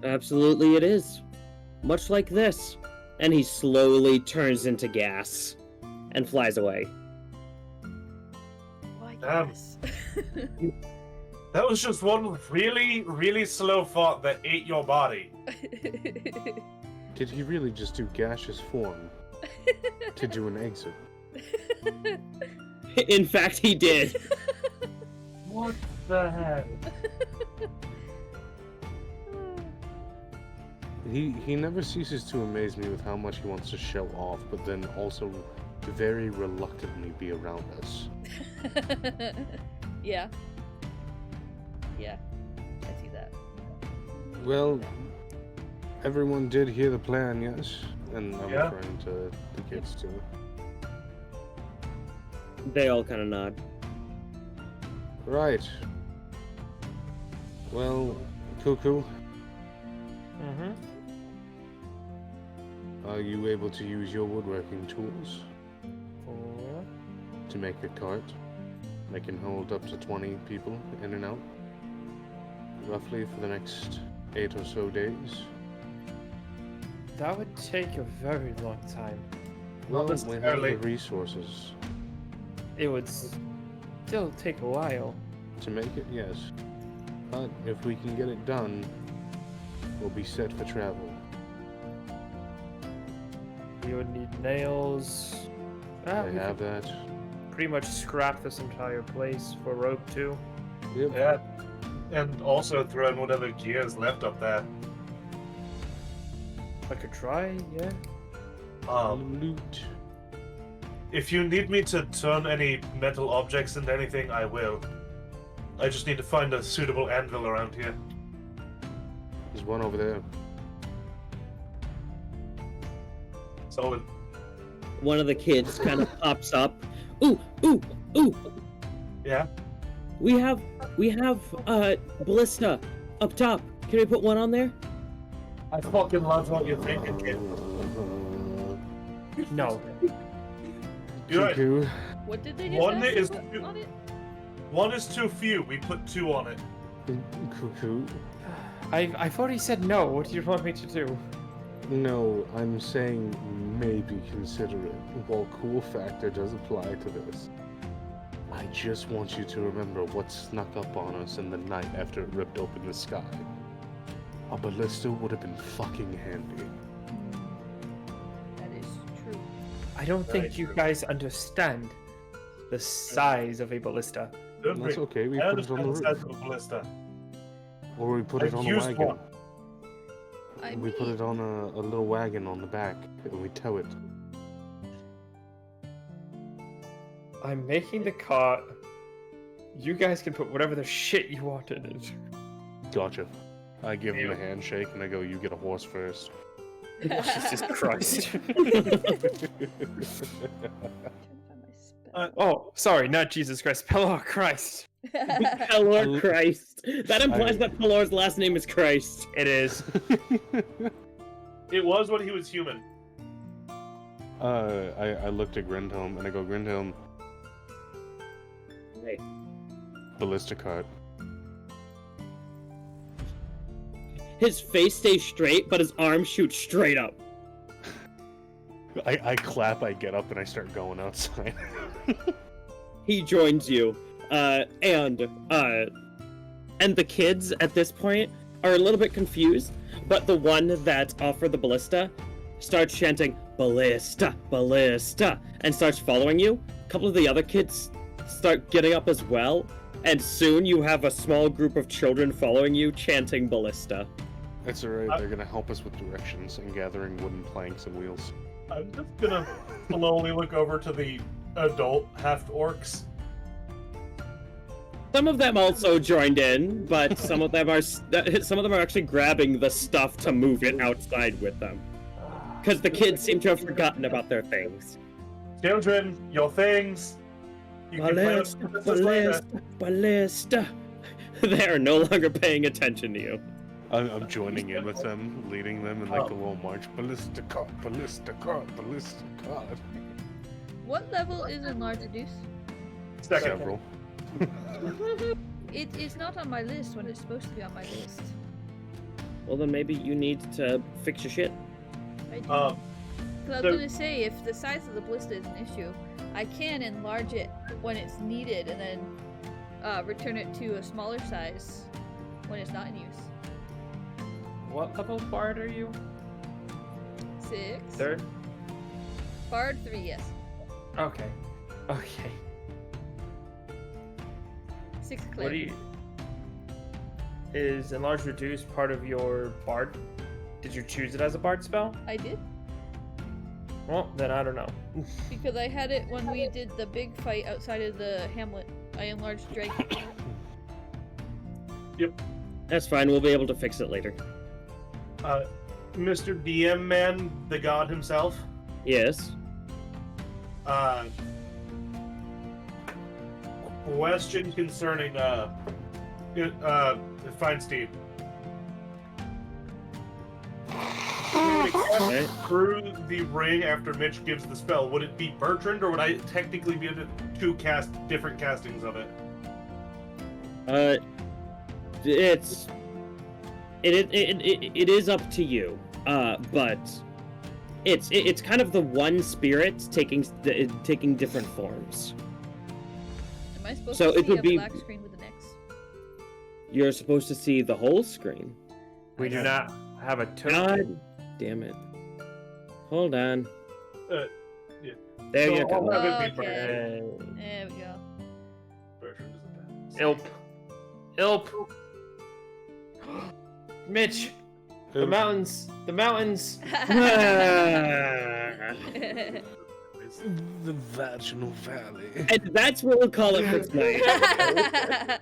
Absolutely, it is. Much like this. And he slowly turns into gas and flies away. Why Damn. yes? That was just one really, really slow thought that ate your body. Did he really just do gaseous form to do an exit? In fact, he did. What the heck? He never ceases to amaze me with how much he wants to show off, but then also very reluctantly be around us. Yeah. Yeah. I see that. Well, everyone did hear the plan, yes? And I'm Yeah. referring to the kids too. They all kind of nod. Right. Well, Cuckoo, Mm-hmm. are you able to use your woodworking tools to make a cart that can hold up to 20 people in and out? Roughly for the next 8 or so days? That would take a very long time. Well, we have necessarily. the resources It would still take a while. to make it, yes. But if we can get it done, we'll be set for travel. We would need nails. I We have could that. pretty much scrap this entire place for rope too. Yep. Yeah. And also throw in whatever gear is left up there. I could try, yeah. Loot. If you need me to turn any metal objects into anything, I will. I just need to find a suitable anvil around here. There's one over there. So, One of the kids kind of pops up. Ooh, ooh, ooh! yeah. We have ballista up top. Can we put one on there? I fucking love what you're thinking, kid. No. You're right. Cuckoo. What did they just One ask is- to put on it? One is too few. We put 2 on it. Cuckoo. I've already said no. What do you want me to do? No, I'm saying maybe consider it. While cool factor does apply to this, I just want you to remember what snuck up on us in the night after it ripped open the sky. A ballista would have been fucking handy. That is true. I don't think Right. you guys understand the size of a ballista. Don't That's worry. okay, we I put it on the understand the roof. size of a ballista. Or we put it I've on a used wagon. one. I We put mean, it on a little wagon on the back, and we tow it. I'm making the cart. You guys can put whatever the shit you want in it. Gotcha. I give him a Ew. handshake, and I go, you get a horse first. Jesus Christ. trying to find my spell. Oh, sorry, not Jesus Christ. Pelor Christ. Pelor Christ. That implies that Pelor's last name is Christ. It is. It was when he was human. I looked at Grindholm, and I go, Grindholm, Hey. ballista cart. His face stays straight, but his arms shoot straight up. I clap, I get up, and I start going outside. He joins you, and the kids at this point are a little bit confused, but the one that offered the ballista starts chanting "Ballista, ballista," and starts following you. A couple of the other kids start getting up as well, and soon you have a small group of children following you chanting "Ballista." That's alright, they're gonna help us with directions and gathering wooden planks and wheels. I'm just gonna slowly look over to the adult half-orcs. Some of them also joined in, but some of them are actually grabbing the stuff to move it outside with them, because the kids seem to have forgotten about their things. Children, your things. You can play Ballista, with this later. ballista. They are no longer paying attention to you. I'm joining in with them, leading them in like a little march. Ballista cart, ballista cart, ballista cart. What level is Enlarge Reduce? Second. Several. It is not on my list when it's supposed to be on my list. Well, then maybe you need to fix your shit. I do. 'Cause Um, I was so- gonna say, if the size of the ballista is an issue, I can enlarge it when it's needed and then return it to a smaller size when it's not in use. What level bard are you? 6. Third? Bard 3, yes. Okay. Okay. 6 What cleric. do you... Is Enlarge Reduce part of your bard? Did you choose it as a bard spell? I did, Well, then I don't know. because I had it when we did the big fight outside of the hamlet. I enlarged Draig. That's fine. We'll be able to fix it later. Mr. DM man, the god himself. Yes. Question concerning Feinstein. Okay. Through the ring after Mitch gives the spell, would it be Bertrand, or would I technically be able to cast different castings of it? It is up to you. But it's kind of the one spirit taking different forms. Am I supposed So to it see would a be- black screen with an X? You're supposed to see the whole screen. We do not have a token. God damn it. Hold on. Yeah. There you So I'll go. have it be Okay. Bertrand. There we go. Bertrand isn't bad. Ilp. Mitch. The mountains. The mountains. The Vaginal Valley. And that's what we'll call it for tonight.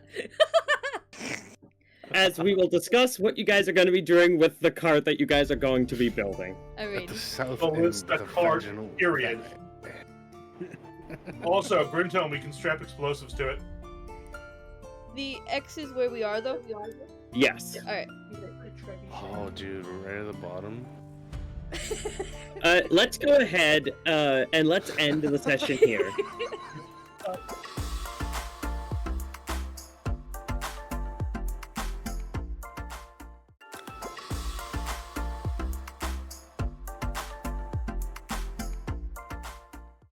As we will discuss what you guys are going to be doing with the cart that you guys are going to be building. At the Alrighty. south Well, end it's of the the cart, Vaginal period. Valley. Also, Brintone, we can strap explosives to it. The X is where we are, though? Yes. Alright. Oh, dude, right at the bottom. Let's go ahead and let's end the session here.